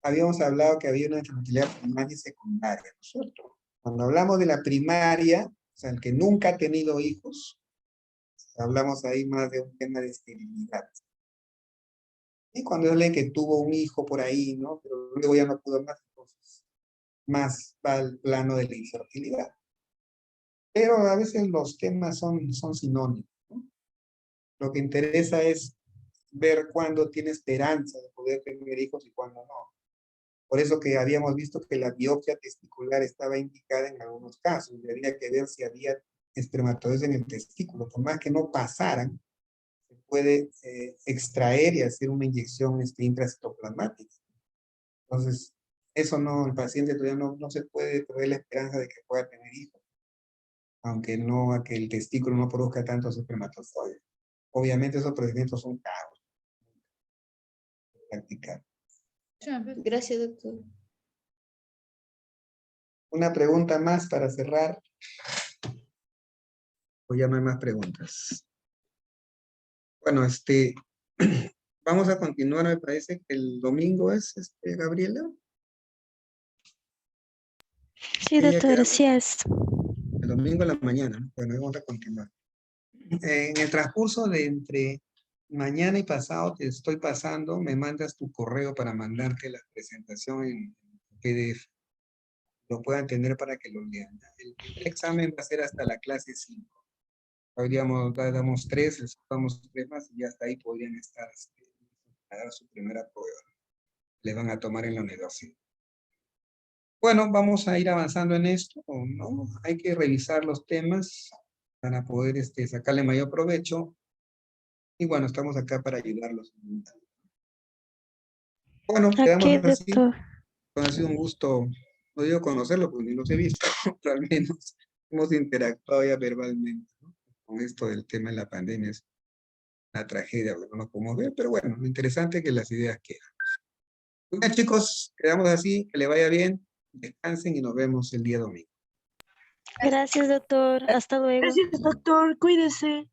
B: Habíamos hablado que había una infertilidad primaria y secundaria. Nosotros, cuando hablamos de la primaria, o sea, el que nunca ha tenido hijos, hablamos ahí más de un tema de esterilidad. Y cuando es alguien que tuvo un hijo por ahí, ¿no? Pero luego ya no pudo más, entonces más va al plano de la infertilidad. Pero a veces los temas son sinónimos, ¿no? Lo que interesa es ver cuándo tiene esperanza de poder tener hijos y cuándo no. Por eso que habíamos visto que la biopsia testicular estaba indicada en algunos casos. Habría que ver si había espermatozoides en el testículo. Por más que no pasaran, se puede extraer y hacer una inyección intracitoplasmática. Entonces, eso no, el paciente todavía no se puede perder la esperanza de que pueda tener hijos, aunque no a que el testículo no produzca tantos espermatozoides. Obviamente esos procedimientos son caros de practicar.
H: Gracias, doctor.
B: Una pregunta más para cerrar. O ya no hay más preguntas. Bueno, vamos a continuar, me parece que el domingo es, Gabriela.
G: Sí,
B: ¿Ya
G: doctor,
B: quedamos?
G: así es.
B: El domingo en la mañana, ¿no? Bueno, vamos a continuar. En el transcurso de entre mañana y pasado te estoy pasando, me mandas tu correo para mandarte la presentación en PDF. Lo puedan tener para que lo lean. El primer examen va a ser hasta la clase 5. Hoy damos 3, les damos 3 más y hasta ahí podrían estar a dar su primera prueba. Le van a tomar en la universidad. Bueno, vamos a ir avanzando en esto, ¿no? Hay que revisar los temas para poder sacarle mayor provecho. Y bueno, estamos acá para ayudarlos. Bueno, quedamos
G: Ok,
B: así.
G: doctor.
B: Ha sido un gusto, no digo conocerlo, porque ni los he visto, pero al menos hemos interactuado ya verbalmente, ¿no? Con esto del tema de la pandemia es una tragedia, no nos podemos ver, pero bueno, lo interesante es que las ideas quedan. Bueno, chicos, quedamos así, que le vaya bien. Descansen y nos vemos el día domingo.
G: Gracias, doctor. Hasta luego.
I: Gracias, doctor. Cuídese.